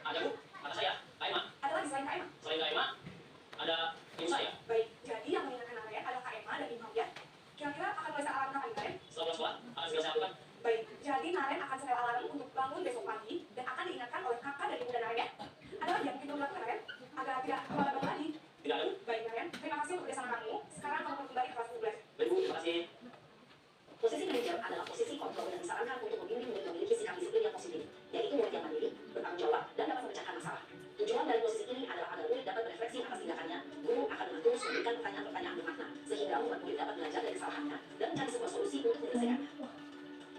Ada Bu, kata saya, Kak Emma. Ada lagi selain Kak Emma? Selain Kak Emma, ada ibu saya. Baik, jadi yang mengingatkan Karen adalah Kak Emma dan Ibu ya. Kira-kira akan mulai alarm kapan, Karen? Setelah pulang sekolah, akan segera saya lakukan. Baik, jadi Naren akan setel alarm untuk bangun besok pagi dan akan diingatkan oleh kakak dan ibu dan Naren ya. Ada lagi yang mungkin belum dilakukan Naren? Agar tidak kewalahan lagi. Tidak ada Bu. Baik Naren, terima kasih untuk kerjasama kamu. Sekarang kamu boleh kembali ke kelas 12. Baik Bu, terima kasih. Posisi manajer adalah posisi kontrol dan disarankan untuk membimbing murid memiliki sikap disiplin yang positif, yaitu murid yang mandiri, bertanggung jawab, dan dapat memecahkan masalah. Tujuan dari posisi ini adalah agar murid dapat berefleksi atas tindakannya. Guru akan dengan tulus memberikan pertanyaan-pertanyaan bermakna, sehingga membuat murid dapat belajar dari kesalahannya dan mencari sebuah solusi untuk menyelesaikannya.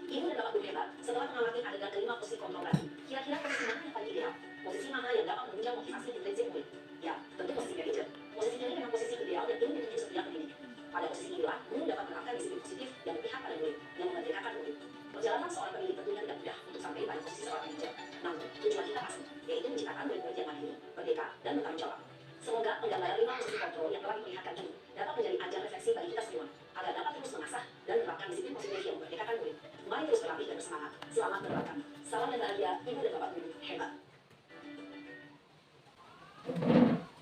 Ibu dan bapak guru hebat, setelah mengamati adegan kelima posisi kontrol tadi, kira-kira posisi mana yang paling ideal? Posisi mana yang dapat menunjang motivasi intrinsi murid? Ya, tentu posisi manajer. Posisi ini memang posisi ideal yang ingin dituju setiap pendidik. Pada posisi inilah, guru dapat menerapkan disiplin positif dan berpihak pada murid, yang memerdekakan murid. Perjalanan seorang pendidik tentunya tidak mudah untuk sampai pada posisi seorang manajer. Namun, tujuan kita pasti, yaitu menciptakan murid-murid yang mandiri, merdeka, dan bertanggung jawab. Semoga penggambaran 5 posisi kontrol yang telah diperlihatkan ini dapat menjadi ajang refleksi bagi kita semua, agar dapat terus mengasah dan menerapkan disiplin positif yang memerdekakan murid. Mari terus berlatih dan bersemangat. Selamat berlatih. Salam dan bahagia, ibu dan bapak guru hebat.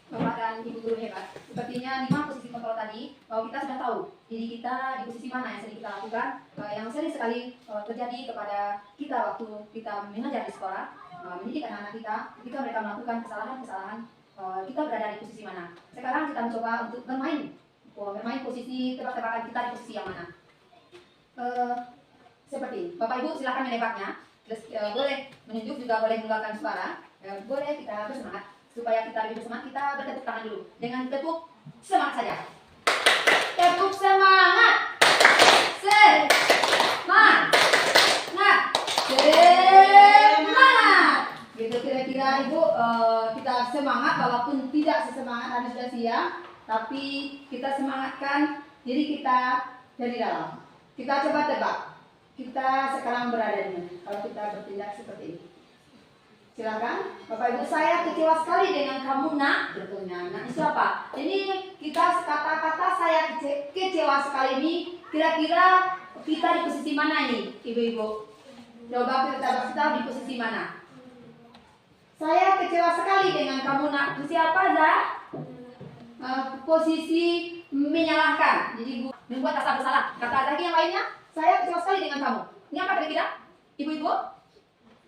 Bapak dan Ibu guru hebat. Sepertinya 5 posisi kontrol tadi, bahwa kita sudah tahu diri kita di posisi mana yang sering kita lakukan, yang sering sekali terjadi kepada kita waktu kita mengajar di sekolah, mendidik anak-anak kita, ketika mereka melakukan kesalahan-kesalahan, kita berada di posisi mana. Sekarang kita mencoba untuk bermain posisi, tebak-tebakan kita di posisi yang mana. Seperti Bapak Ibu silakan menebaknya. Terus boleh menunjuk, juga boleh mengeluarkan suara. Boleh kita bersemangat. Supaya kita lebih bersemangat, kita bertepuk tangan dulu. Dengan tepuk semangat saja. Tepuk semangat. Semangat. Semangat. Gitu kira-kira Ibu, kita semangat walaupun tidak sesemangat hari sudah siang, tapi kita semangatkan diri kita dari dalam. Kita coba tebak. Kita sekarang berada di mana kalau kita bertindak seperti ini. Silakan, Bapak Ibu, saya kecewa sekali dengan kamu nak. Betulnya, nak siapa? Ini kita kata-kata saya kecewa sekali ini. Kira-kira kita di posisi mana ini, Ibu-ibu? Coba kita di posisi mana? Saya kecewa sekali dengan kamu nak. Siapa, Zah? Posisi menyalahkan. Jadi membuat rasa bersalah. Kata lagi yang lainnya, saya kecewa sekali dengan kamu. Ini apa kira-kira? Ibu-ibu?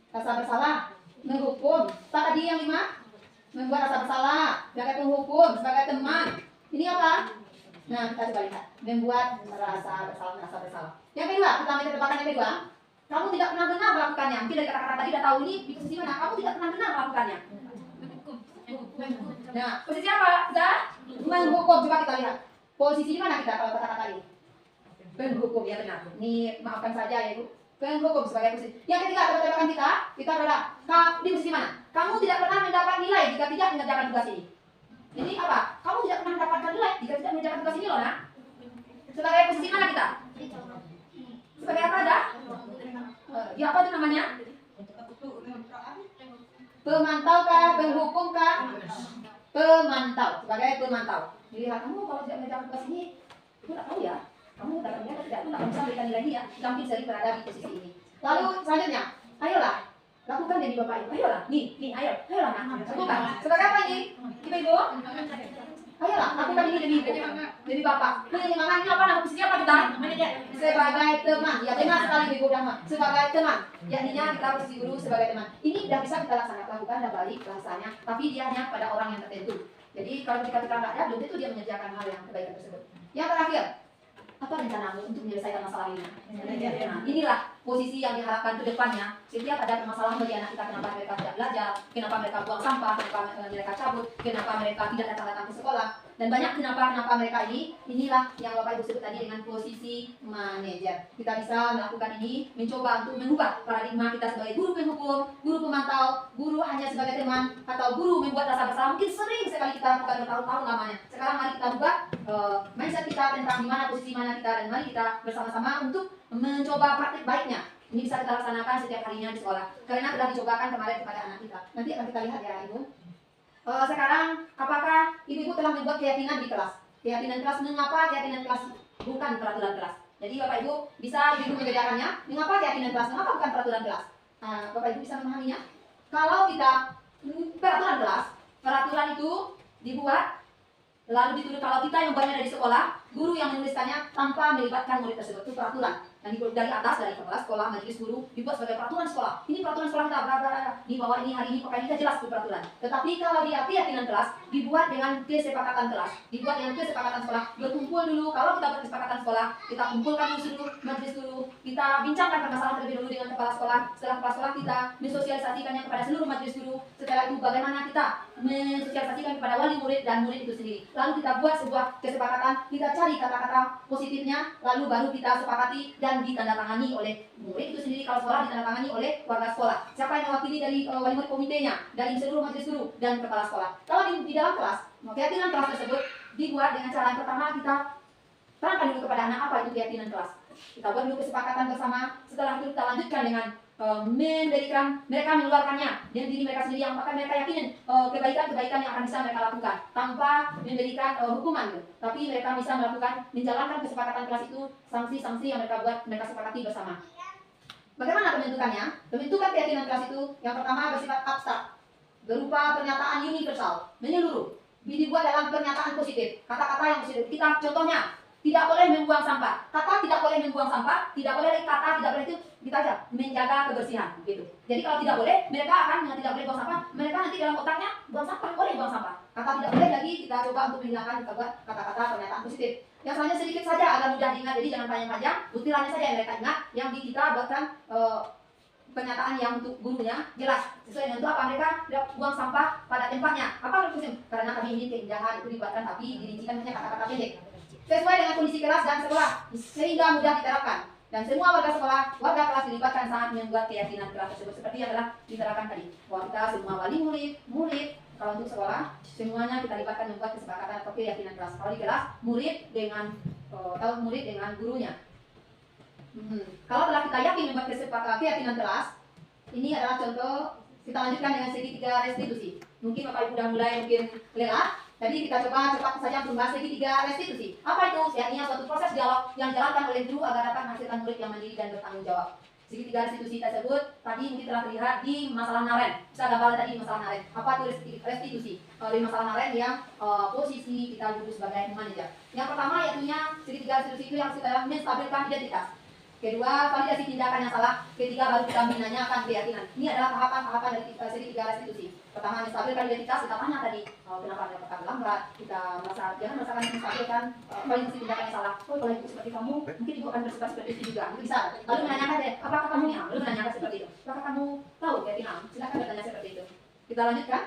Rasa bersalah, menghukum. Tadi yang 5, membuat rasa bersalah, sebagai penghukum, sebagai teman. Ini apa? Nah, kita coba lihat. Membuat rasa bersalah. Yang kedua, kita ambil tebakan yang kedua. Kamu tidak pernah benar melakukannya. Mungkin dari kata-kata tadi udah tahu ini di posisi mana. Kamu tidak pernah benar melakukannya. Nah, posisi apa? Sudah? Menghukum. Coba kita lihat. Posisi di mana kita kalau kata-kata tadi? Penghukum, ya benar. Ini maafkan saja ya Ibu. Penghukum sebagai posisi. Yang ketiga, tebakan kita adalah di posisi mana? Kamu tidak pernah mendapat nilai jika tidak mengerjakan tugas ini. Jadi apa? Kamu tidak pernah mendapatkan nilai jika tidak mengerjakan tugas ini loh, nak. Sebagai posisi mana kita? Sebagai apa dah? Ya apa itu namanya? Pemantau kah? Penghukum kah? Pemantau. Sebagai pemantau. Dilihat kamu kalau tidak mengerjakan tugas ini, itu tak tahu ya. Kamu dapat nilai atau tidak? Itu tak bisa berikan nilai dia. Tampil sering berada di posisi ini. Lalu selanjutnya, ayolah. Lakukan jadi Bapak Ibu. Ayolah. Nih, ayolah nak. Lakukan. Sebagai apa ini? Ibu-ibu? Ayolah, lakukan ini demi Ibu. Demi Bapak. Penyemangat ini apa? Nama posisi apa kita? Sebagai teman. Ya benar sekali Ibu Dhamma. Sebagai teman. Yakninya kita posisi guru sebagai teman. Ini tidak bisa kita lakukan dan balik bahasanya. Tapi dia hanya pada orang yang tertentu. Jadi kalau kita nggak ada, belum tentu dia mengerjakan hal yang kebaikan tersebut. Yang terakhir, apa rencanamu untuk menyelesaikan masalah ini? Nah, inilah posisi yang diharapkan ke depannya. Setiap ada permasalahan bagi anak kita, kenapa mereka tidak belajar, kenapa mereka buang sampah, kenapa mereka cabut, kenapa mereka tidak datang ke sekolah, dan banyak kenapa mereka inilah yang Bapak Ibu sebut tadi dengan posisi manajer. Kita bisa melakukan ini, mencoba untuk mengubah paradigma kita sebagai guru penghukum, guru pemantau, guru hanya sebagai teman, atau guru membuat rasa bersalah. Mungkin sering sekali kita lakukan bertahun-tahun lamanya. Sekarang mari kita ubah mindset kita tentang di mana posisi mana kita, dan mari kita bersama-sama untuk mencoba praktik baiknya. Ini bisa kita laksanakan setiap harinya di sekolah. Karena telah dicobakan kemarin kepada anak kita. Nanti akan kita lihat ya Ibu. Sekarang, apakah ibu-ibu telah membuat keyakinan di kelas? Keyakinan kelas, mengapa keyakinan kelas bukan peraturan kelas? Jadi Bapak Ibu bisa ibu membedakannya. Mengapa keyakinan kelas, mengapa bukan peraturan kelas? Bapak Ibu bisa memahaminya? Kalau kita peraturan kelas, peraturan itu dibuat lalu ditulis, kalau kita yang buatnya dari sekolah, guru yang menuliskannya tanpa melibatkan murid tersebut, itu peraturan. Dan dari atas, dari kepala sekolah, majelis guru, dibuat sebagai peraturan sekolah. Ini peraturan sekolah kita, di bawah ini, hari ini, pokoknya kita jelas itu peraturan. Tetapi kalau di keyakinan kelas, dibuat dengan kesepakatan kelas, dibuat dengan kesepakatan sekolah, berkumpul dulu. Kalau kita berkesepakatan sekolah, kita kumpulkan dulu, majelis dulu, kita bincangkan permasalahan terlebih dahulu dengan kepala sekolah. Setelah kepala sekolah kita mensosialisasikannya kepada seluruh majelis guru. Setelah itu bagaimana kita mensosialisasikan kepada wali murid dan murid itu sendiri. Lalu kita buat sebuah kesepakatan, kita cari kata-kata positifnya, lalu baru kita sepakati dan ditandatangani oleh murid itu sendiri. Kalau sekolah ditandatangani oleh warga sekolah. Siapa yang mewakili dari wali murid komitenya, dari seluruh majelis guru dan kepala sekolah. Kalau di dalam kelas, keyakinan kelas tersebut dibuat dengan cara yang pertama, kita terangkan dulu kepada anak apa itu keyakinan kelas. Kita buat dulu kesepakatan bersama. Setelah itu kita lanjutkan dengan memberikan mereka mengeluarkannya dan diri mereka sendiri yang akan mereka yakinin kebaikan-kebaikan yang akan bisa mereka lakukan tanpa memberikan hukuman gitu. Tapi mereka bisa melakukan, menjalankan kesepakatan kelas itu, sanksi-sanksi yang mereka buat, mereka sepakati bersama. Bagaimana pembentukannya? Pembentukan keyakinan kelas itu yang pertama bersifat abstrak, berupa pernyataan universal, menyeluruh, dibuat dalam pernyataan positif, kata-kata yang positif. Kita contohnya, tidak boleh membuang sampah. Kata tidak boleh membuang sampah, tidak boleh kata tidak boleh itu kita aja menjaga kebersihan gitu. Jadi kalau tidak boleh, mereka akan tidak boleh buang sampah, mereka nanti dalam otaknya buang sampah, boleh buang sampah. Kata tidak boleh lagi kita coba untuk menghilangkan, kita buat kata-kata pernyataan positif. Yang selanjutnya sedikit saja agar mudah diingat, jadi jangan panjang-panjang, butirannya saja yang mereka ingat, yang di kita buatkan pernyataan yang untuk gurunya jelas sesuai dengan itu apa, mereka tidak buang sampah pada tempatnya. Apa maksudnya? Karena kami ingin keindahan itu dibuatkan, tapi dirincikan hanya kata-kata pendek sesuai dengan kondisi kelas dan sekolah sehingga mudah diterapkan, dan semua warga sekolah, warga kelas dilibatkan saat membuat keyakinan kelas tersebut seperti yang telah diterapkan tadi. Bahwa kita semua wali murid kalau untuk sekolah semuanya kita libatkan membuat kesepakatan atau keyakinan kelas. Kalau di kelas murid dengan gurunya. Kalau telah kita yakin membuat keyakinan kelas, ini adalah contoh. Kita lanjutkan dengan segitiga restitusi. Mungkin Bapak Ibu sudah mulai mungkin lelah. Jadi kita coba cepat saja untuk membahas segitiga restitusi. Apa itu? Yakni suatu proses dialog yang dijalankan oleh guru agar dapat menghasilkan murid yang mandiri dan bertanggung jawab. Segitiga restitusi tersebut tadi mungkin telah terlihat di masalah Naren. Bisa gambar tadi di masalah Naren. Apa itu restitusi? Di masalah Naren yang posisi kita duduk sebagai manajer. Yang pertama yaitu segitiga restitusi itu yang kita menstabilkan identitas. Kedua, validasi tindakan yang salah. Ketiga, baru kita menanyakan keyakinan. Ini adalah tahapan-tahapan dari segitiga restitusi. Pertama, menstabilkan identitas. Kita tanya tadi, kenapa ada perkara lambat. Kita jangan merasakan menstabilkan validasi tindakan yang salah. Oh, kalau ibu seperti kamu, mungkin ibu akan bersifat seperti itu juga. Itu bisa. Lalu menanyakan deh, apakah kamu nih? Lalu menanyakan seperti itu. Apakah kamu tahu keyakinan? Silakan bertanya seperti itu. Kita lanjutkan.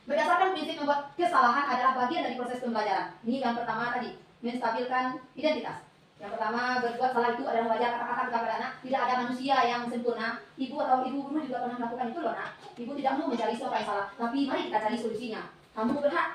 Berdasarkan prinsip membuat kesalahan adalah bagian dari proses pembelajaran. Ini yang pertama tadi, menstabilkan identitas. Yang pertama, berbuat salah itu adalah wajar. Kata-kata kita pada anak, tidak ada manusia yang sempurna. Ibu atau ibu guru juga pernah melakukan itu loh nak. Ibu tidak mau mencari siapa yang salah, tapi mari kita cari solusinya. Kamu berhak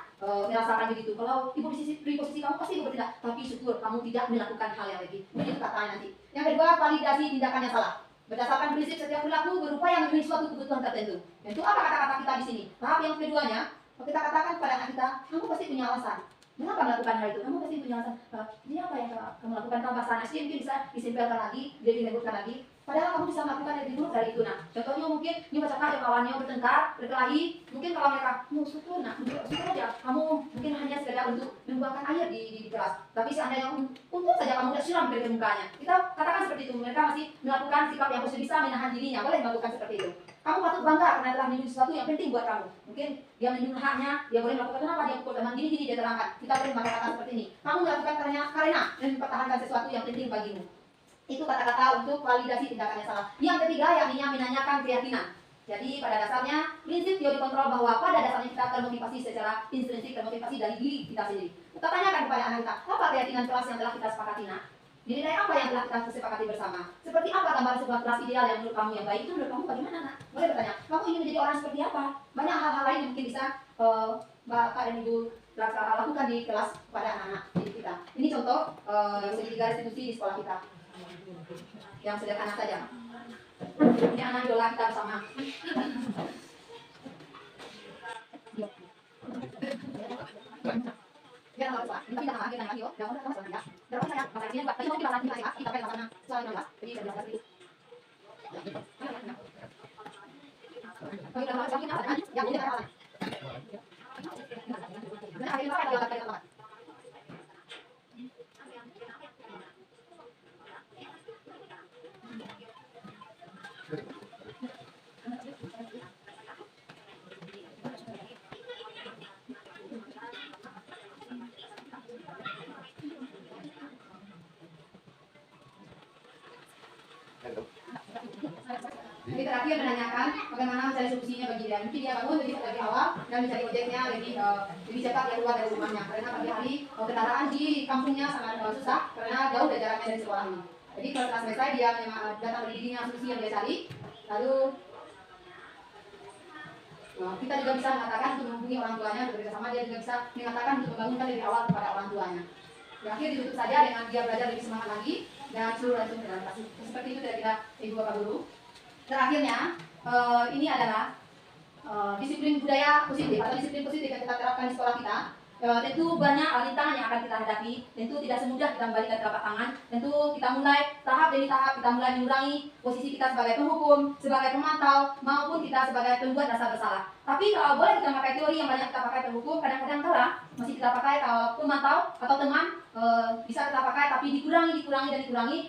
merasakan begitu. Kalau ibu di posisi kamu, pasti ibu bertindak. Tapi syukur kamu tidak melakukan hal yang lebih. Begitu katanya nanti. Yang kedua, validasi tindakan yang salah. Berdasarkan prinsip setiap perilaku berupaya memenuhi suatu kebutuhan tertentu. Tentu apa kata-kata kita di sini? Tahap yang keduanya, kita katakan pada anak kita, kamu pasti punya alasan. Mengapa melakukan hal itu? Kamu pasti punya alasan. Ini apa yang kamu lakukan tanpa sana sih? Mungkin bisa disimpelkan lagi, dilebutkan lagi. Padahal kamu bisa melakukan lebih buruk dari itu. Nah, contohnya mungkin ini bacakan kawannya bertengkar, berkelahi. Mungkin kalau mereka, syukur, nah, syukur aja. Kamu mungkin hanya sekedar untuk membuangkan air di kelas. Tapi seandainya untung saja kamu tidak siram ke mukanya. Kita katakan seperti itu. Mereka masih melakukan sikap yang positif, bisa menahan dirinya. Boleh melakukan seperti itu. Kamu patut bangga karena telah melindungi sesuatu yang penting buat kamu. Mungkin dia melindungi haknya, dia boleh melakukan kenapa dia pukul teman gini dia terangkan. Kita boleh memakai kata seperti ini. Kamu melakukan karena mempertahankan sesuatu yang penting bagimu. Itu kata-kata untuk validasi tindakan yang salah. Yang ketiga, yakni menanyakan keyakinan. Jadi pada dasarnya prinsip teori kontrol bahwa pada dasarnya kita termotivasi secara intrinsik, termotivasi dari diri kita sendiri. Kita tanyakan kepada anak kita, apa keyakinan kelas yang telah kita sepakati nak? Nilai apa yang telah kita sepakati bersama? Seperti apa gambaran sebuah kelas ideal yang menurut kamu yang baik? Itu menurut kamu bagaimana nak? Boleh bertanya, kamu ingin menjadi orang seperti apa? Banyak hal-hal lain yang mungkin bisa Bapak dan Ibu lakukan di kelas pada anak-anak kita. Ini contoh segitiga restitusi di sekolah kita. Yang sederhana saja. Ini anak idola kita bersama. Biar nggak lupa. Ini kita akhir lagi yo. Jangan lupa sama ya. Berapa saya masa ini buat. Tadi mau kita lagi kita pakai sama soal 16. Jadi sudah 16 itu. Kalau kita mau lagi apa? Ya boleh apa? Dan akhirnya kita pakai apa? Jadi terakhir menanyakan bagaimana mencari solusinya bagi dia. Mungkin dia bangun lebih awal dan mencari ojeknya lebih cepat dia keluar dari rumahnya. Karena pagi hari kendaraan di kampungnya sangat susah karena jauh dari jaraknya dari sekolah ini. Jadi kalau setelah selesai dia datang dari dirinya solusi yang dia cari. Lalu kita juga bisa mengatakan untuk menghubungi orang tuanya bekerja sama. Dia juga bisa mengatakan untuk membangunkan lebih awal kepada orang tuanya. Terakhir ditutup saja dengan dia belajar lebih semangat lagi dan suruh langsung ke dalam kelas. Seperti itu kira-kira ibu bapak guru. Terakhirnya, ini adalah disiplin budaya positif atau disiplin positif yang kita terapkan di sekolah kita. Tentu banyak rintangan yang akan kita hadapi. Tentu tidak semudah kita membalikan telapak tangan. Tentu kita mulai tahap demi tahap, kita mulai mengurangi posisi kita sebagai penghukum, sebagai pemantau, maupun kita sebagai pembuat rasa bersalah. Tapi kalau boleh kita pakai teori yang banyak kita pakai penghukum, kadang-kadang kala masih kita pakai kalau pemantau atau teman bisa kita pakai, tapi dikurangi.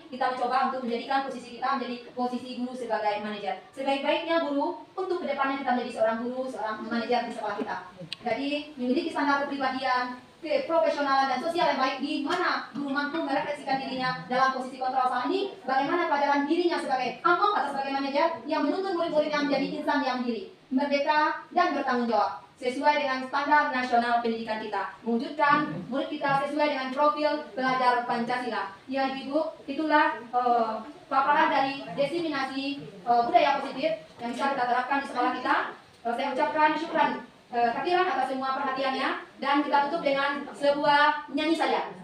Kita mencoba untuk menjadikan posisi kita menjadi posisi guru sebagai manajer. Sebaik-baiknya guru untuk kedepannya kita menjadi seorang guru, seorang manajer di sekolah kita. Jadi memiliki standar kepribadian, profesional dan sosial yang baik di mana guru mampu merefleksikan dirinya dalam posisi kontrol saat ini, bagaimana pelajaran dirinya sebagai among atau sebagai manajer yang menuntun murid-muridnya menjadi insan yang mandiri, merdeka dan bertanggung jawab sesuai dengan standar nasional pendidikan kita, mewujudkan murid kita sesuai dengan profil pelajar Pancasila. Ya ibu, itulah paparan dari diseminasi budaya positif yang bisa kita terapkan di sekolah kita. Saya ucapkan syukran kehadiran atas semua perhatiannya dan kita tutup dengan sebuah nyanyi saja.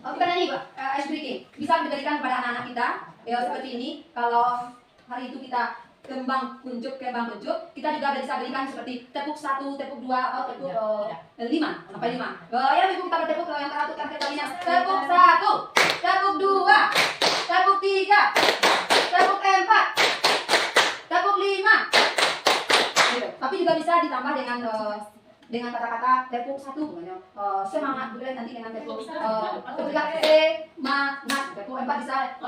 Bukan nyanyi Pak, ice breaking. Bisa diberikan kepada anak-anak kita seperti ini. Kalau hari itu kita kembang kuncup, kita juga bisa berikan seperti tepuk 1, tepuk 2, atau tepuk 5 sampai 5. Ya ibu kita bertepuk yang teratur kan tadinya. Tepuk 1, tepuk 2, tepuk 3, tepuk 4. tambah dengan kata-kata tepuk satu, semangat, boleh nanti dengan tepuk ketiga semangat, tepuk 4 bisa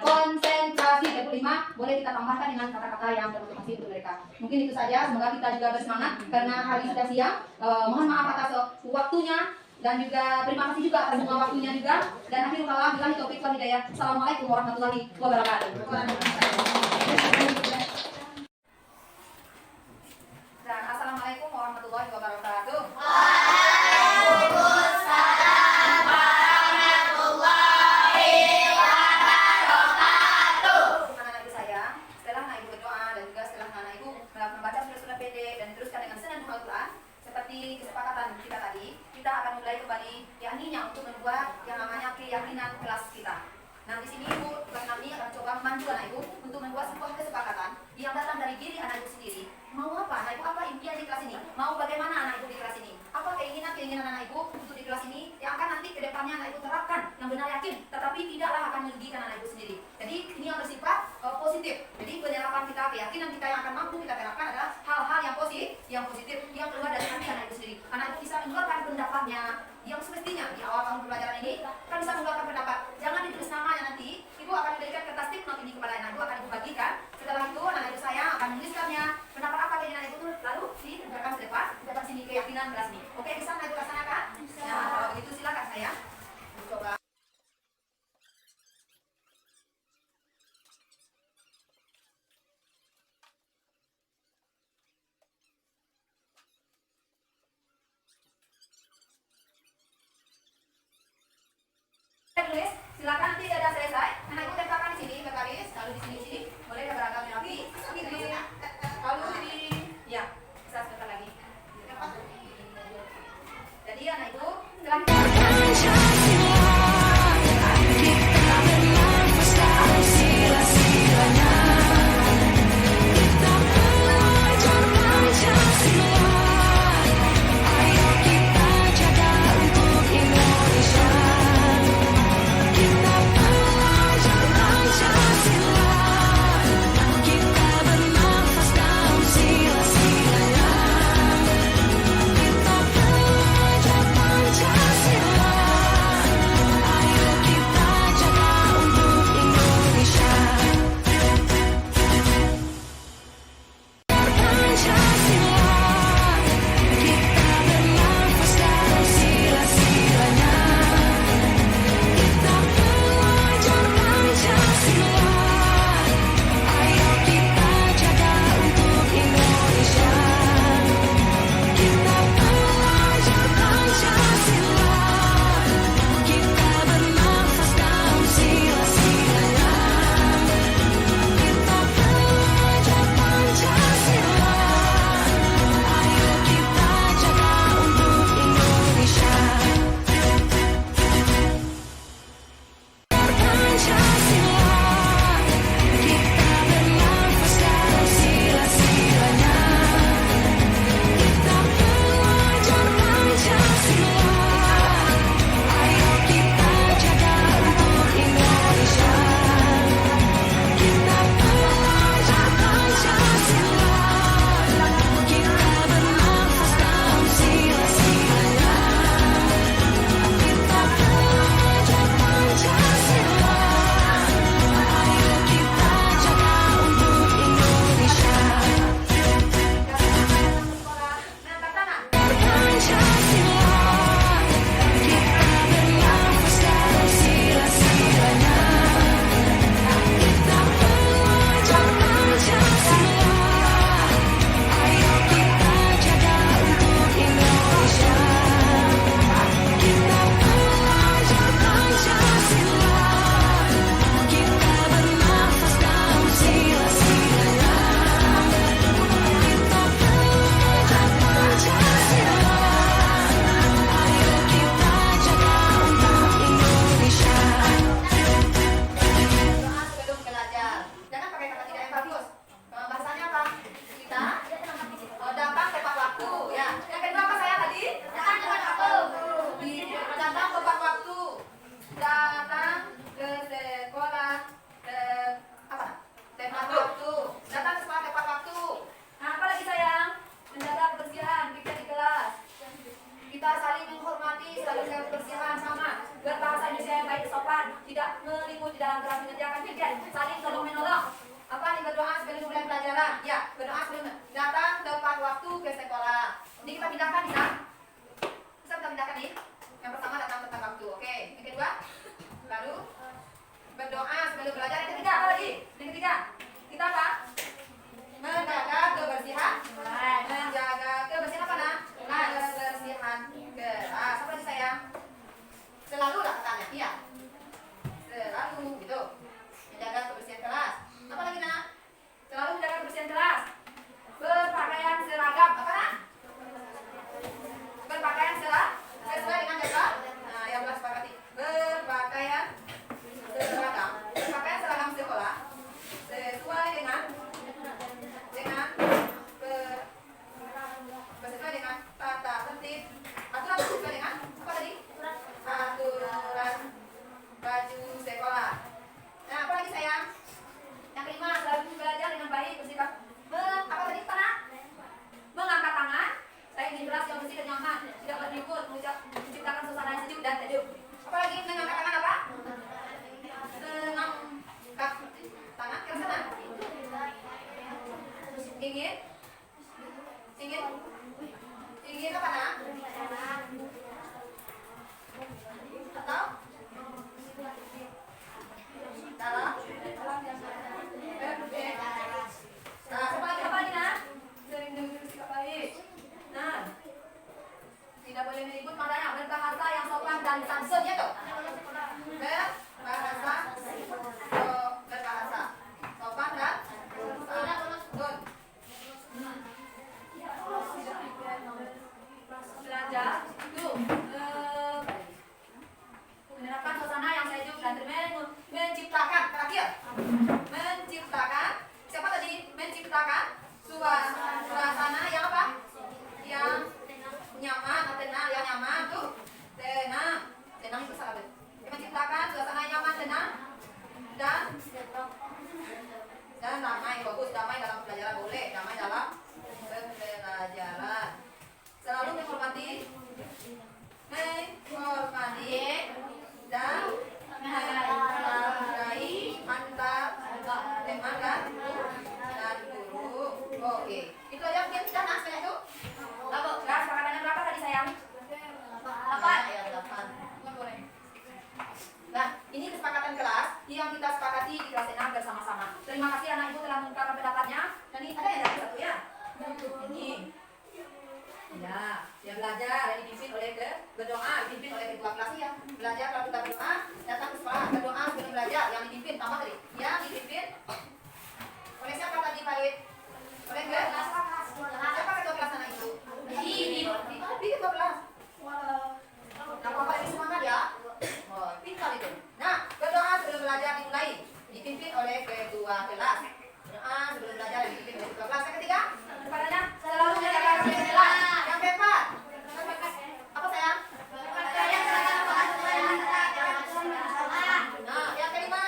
konsentrasi, tepuk 5 boleh kita tambahkan dengan kata-kata yang termotivasi untuk mereka. Mungkin itu saja, semoga kita juga bersemangat karena hari sudah siang. Mohon maaf atas waktunya dan juga terima kasih juga atas semua waktunya juga. Dan akhirul kalam billahi taufiq wal hidayah. Assalamualaikum warahmatullahi wabarakatuh. Dan assalamualaikum warahmatullahi wabarakatuh. Anak-anak ibu saya, setelah anak ibu berdoa dan juga setelah anak ibu membaca surah-surah pendek dan diteruskan dengan senandung Al-Quran, seperti kesepakatan kita tadi, kita akan mulai kembali yakninya untuk membuat yang namanya keyakinan kelas kita. Nah, di sini ibu tugas kami akan coba membantu anak ibu untuk membuat sebuah kesepakatan yang datang dari diri anak ibu sendiri. Mau apa? Anak ibu apa impian di kelas ini? Mau bagaimana anak ibu di kelas ini? Apa keinginan anak ibu untuk di kelas ini yang akan nanti ke depannya anak ibu terapkan yang benar yakin, tetapi tidaklah akan merugikan anak ibu sendiri. Jadi ini yang bersifat positif. Jadi penyerapan kita, keyakinan kita yang akan mampu kita terapkan adalah hal-hal yang positif yang keluar dari hati anak ibu sendiri. Anak ibu bisa mengeluarkan pendapatnya yang semestinya di awal tahun pembelajaran ini kan bisa mengeluarkan pendapat. Jangan ditulis namanya nanti. Ibu akan memberikan kertas tipnote ini kepada anak ibu, akan ibu bagikan. Setelah itu anak ibu saya akan menuliskannya pendapat apa keinginan ibu itu lalu ditegakkan ke depan sini keyakinan kelas ini. Oke, bisa anak ibu laksanakan? Nah, kalau begitu silakan saya coba. Tulis, silakan nanti sudah selesai. Anak ibu tempelkan di sini berbaris, lalu di sini boleh beragam lagi. Lalu di, ya, bisa sebentar lagi. Jadi anak ibu setelah Kita dalam kelas mengerjakan pikir, saling tolong menolong. Apa nih, berdoa sebelum mulai pelajaran? Ya, berdoa sebelum datang tepat waktu ke sekolah. Ini kita pindahkan bisa? Bisa kita pindahkan nih. Yang pertama datang tepat waktu, oke. Yang kedua, baru berdoa sebelum belajar. Yang ketiga apa lagi? Yang ketiga, kita apa? Menjaga kebersihan. Menjaga kebersihan apa nah? Kebersihan kelas. Apa lagi sayang? Selalu lah katanya, iya. Selalu gitu. Menjaga kebersihan kelas. Apa lagi nak? Selalu menjaga kebersihan kelas. Berpakaian seragam. Apa nak? Berpakaian sesuai dengan jadwal. Nah, yang belas sepakati. Berpakaian seragam. Berpakaian seragam sekolah sesuai dengan sesuai dengan tata tertib, aturan sesuai dengan apa tadi? Aturan baju sekolah. Nah, apa lagi sayang? Yang kelima, selalu belajar dengan baik, bersikap apa tadi Pak? Mengangkat tangan. Saya ingin kelas yang bersih dan nyaman, tidak berlibur, menciptakan suasana yang sejuk dan teduh. Apa lagi mengangkat tangan apa? Mengangkat tangan ke sana. Ingin apa nak? Atau dalam? Nah, apa lagi nak? Sering dengar sikap baik. Nah, tidak boleh meribut, makanya berbahasa yang sopan dan santun ya toh. Berbahasa sopan dan santun. Belajar itu menerapkan suasana yang sejuk dan menciptakan terakhir siapa tadi? Menciptakan suasana yang apa? Yang nyaman, tenang, yang nyaman tuh tenang itu salah. Menciptakan suasana yang nyaman, tenang dan damai. Bagus, damai dalam pelajaran boleh, damai dalam pembelajaran. Selalu menghormati dan menghargai antar teman dan guru. Oke, itu aja mungkin sudah nas banyak tuh. Lalu kelas sepakatannya berapa tadi sayang? 8. Nah, ini kesepakatan kelas yang kita sepakati di kelas 6 bersama-sama. Terima kasih anak ibu telah mengungkapkan pendapatnya. Dan ini ada yang dari satu ya. Ini. Ya, yang belajar yang dipimpin oleh dipimpin oleh ketua kelas ya. Belajar kalau kita berdoa, datang ke sekolah, berdoa sebelum belajar. Yang dipimpin tambah tadi. Yang dipimpin oleh siapa tadi Farid? Oleh siapa ketua kelas anak itu? Di ketua kelas. Nah, Bapak ini semangat ya. Oh, pintar itu. Nah, berdoa sebelum belajar dimulai. Dipimpin oleh ketua kelas. Berdoa sebelum belajar dipimpin oleh ketua kelas. Yang ketiga, kepadanya selalu menjaga kebersihan kelas. Yang keempat, apa sayang? Nah, yang kelima,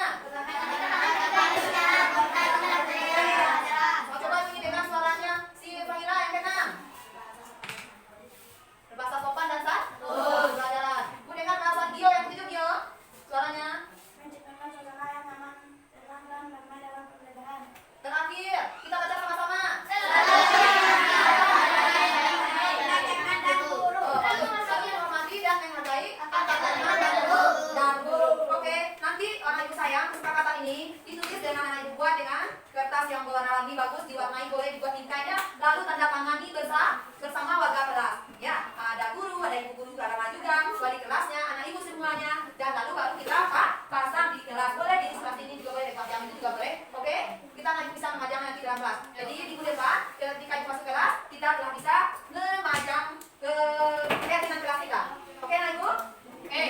coba ini dengan suaranya si Fahira. Yang keenam, berbahasa sopan dan santun pelajaran. Bu dengar bahasa Gio yang ketujuh Gio, suaranya. Menciptakan suasana yang nyaman, tenang dan damai dalam pembelajaran. Terakhir, kita baca sama-sama. Saling menghormati dan menghargai antar teman dan guru. Oke, nanti anak ibu sayang, kesepakatan ini ditulis dengan anak ibu buat dengan kertas yang berwarna bagus, diwarnai, boleh dibuat tingkahnya, lalu tanda tangani bersama warga kelas. Ya, ada guru, ada ibu guru, ada juga wali kelasnya, anak ibu semuanya, dan lalu baru kita pasang di kelas. Boleh di sebelah sini juga boleh, di yang itu juga boleh. Oke, kita nanti bisa memajang nanti dalam kelas. Jadi di minggu depan, ketika ibu masuk kelas, kita telah bisa memajang keyakinan kelas kita. Oke, anak ibu? Oke,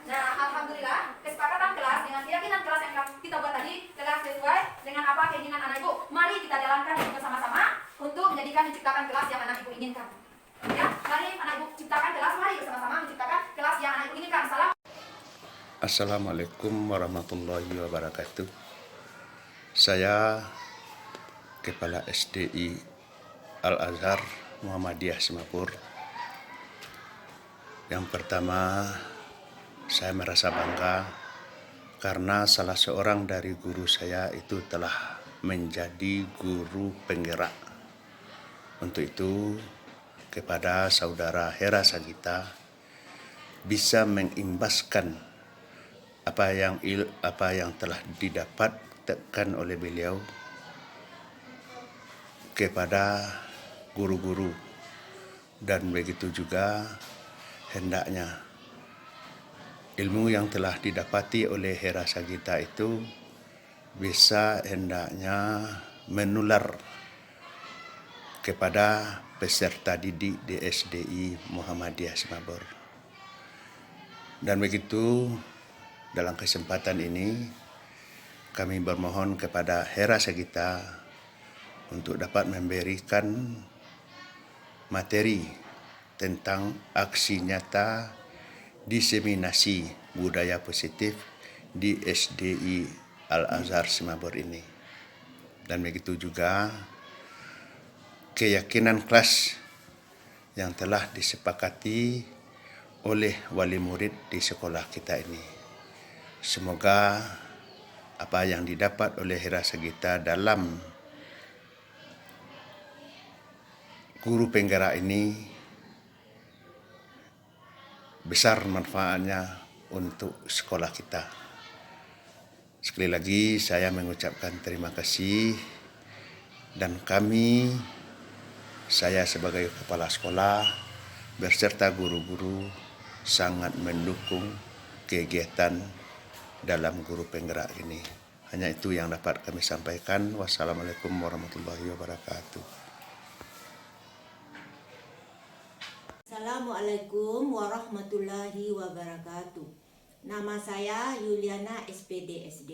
nah alhamdulillah kesepakatan kelas dengan keyakinan kelas yang kita buat tadi telah sesuai dengan apa keinginan anak ibu. Mari kita jalankan bersama-sama untuk menciptakan kelas yang anak ibu inginkan. Ya, mari anak ibu ciptakan kelas, mari bersama-sama menciptakan kelas yang anak ibu inginkan. Assalamualaikum warahmatullahi wabarakatuh. Saya Kepala SDI Al-Azhar Muhammadiyah Semapur. Yang pertama, saya merasa bangga karena salah seorang dari guru saya itu telah menjadi guru penggerak. Untuk itu, kepada saudara Hera Sagita bisa mengimbaskan apa yang telah didapatkan oleh beliau kepada guru-guru, dan begitu juga hendaknya ilmu yang telah didapati oleh Hera Sagita itu bisa hendaknya menular kepada peserta didik di SDI Muhammadiyah Simabor. Dan begitu, dalam kesempatan ini kami bermohon kepada Hera Sagita untuk dapat memberikan materi tentang aksi nyata diseminasi budaya positif di SDI Al-Azhar Simabor ini. Dan begitu juga keyakinan kelas yang telah disepakati oleh wali murid di sekolah kita ini. Semoga apa yang didapat oleh Hera Sagita dalam guru penggerak ini besar manfaatnya untuk sekolah kita. Sekali lagi saya mengucapkan terima kasih, dan saya sebagai kepala sekolah beserta guru-guru sangat mendukung kegiatan dalam guru penggerak ini. Hanya itu yang dapat kami sampaikan. Wassalamualaikum warahmatullahi wabarakatuh. Assalamualaikum warahmatullahi wabarakatuh. Nama saya Yuliana SPD SD.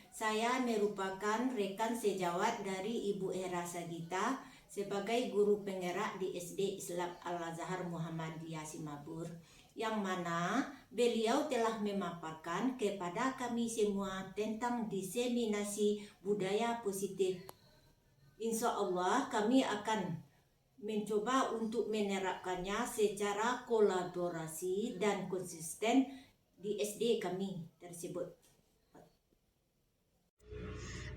Saya merupakan rekan sejawat dari Ibu Hera Sagita sebagai guru penggerak di SD Islam Al-Azhar Muhammadiyah Simabor, yang mana beliau telah memaparkan kepada kami semua tentang diseminasi budaya positif. Insya Allah kami akan mencoba untuk menerapkannya secara kolaborasi dan konsisten di SD kami tersebut.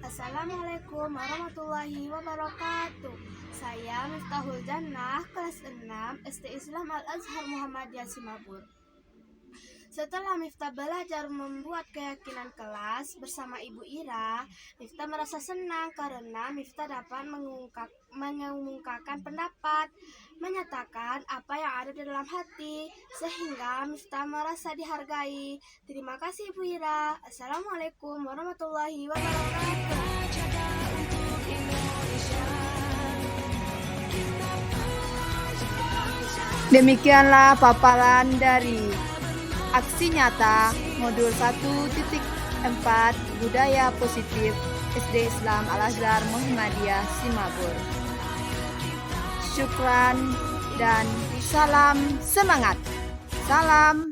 Assalamualaikum warahmatullahi wabarakatuh. Saya Miftahul Jannah, kelas 6 SD Islam Al-Azhar Muhammadiyah Simabor. Setelah Miftah belajar membuat keyakinan kelas bersama Ibu Ira, Miftah merasa senang karena Miftah dapat mengumumkakan pendapat, menyatakan apa yang ada di dalam hati, sehingga Miftah merasa dihargai. Terima kasih Ibu Ira. Assalamualaikum warahmatullahi wabarakatuh. Demikianlah paparan dari aksi nyata modul 1.4 budaya positif SD Islam Al-Azhar Muhammadiyah Simabor. Syukran dan salam semangat. Salam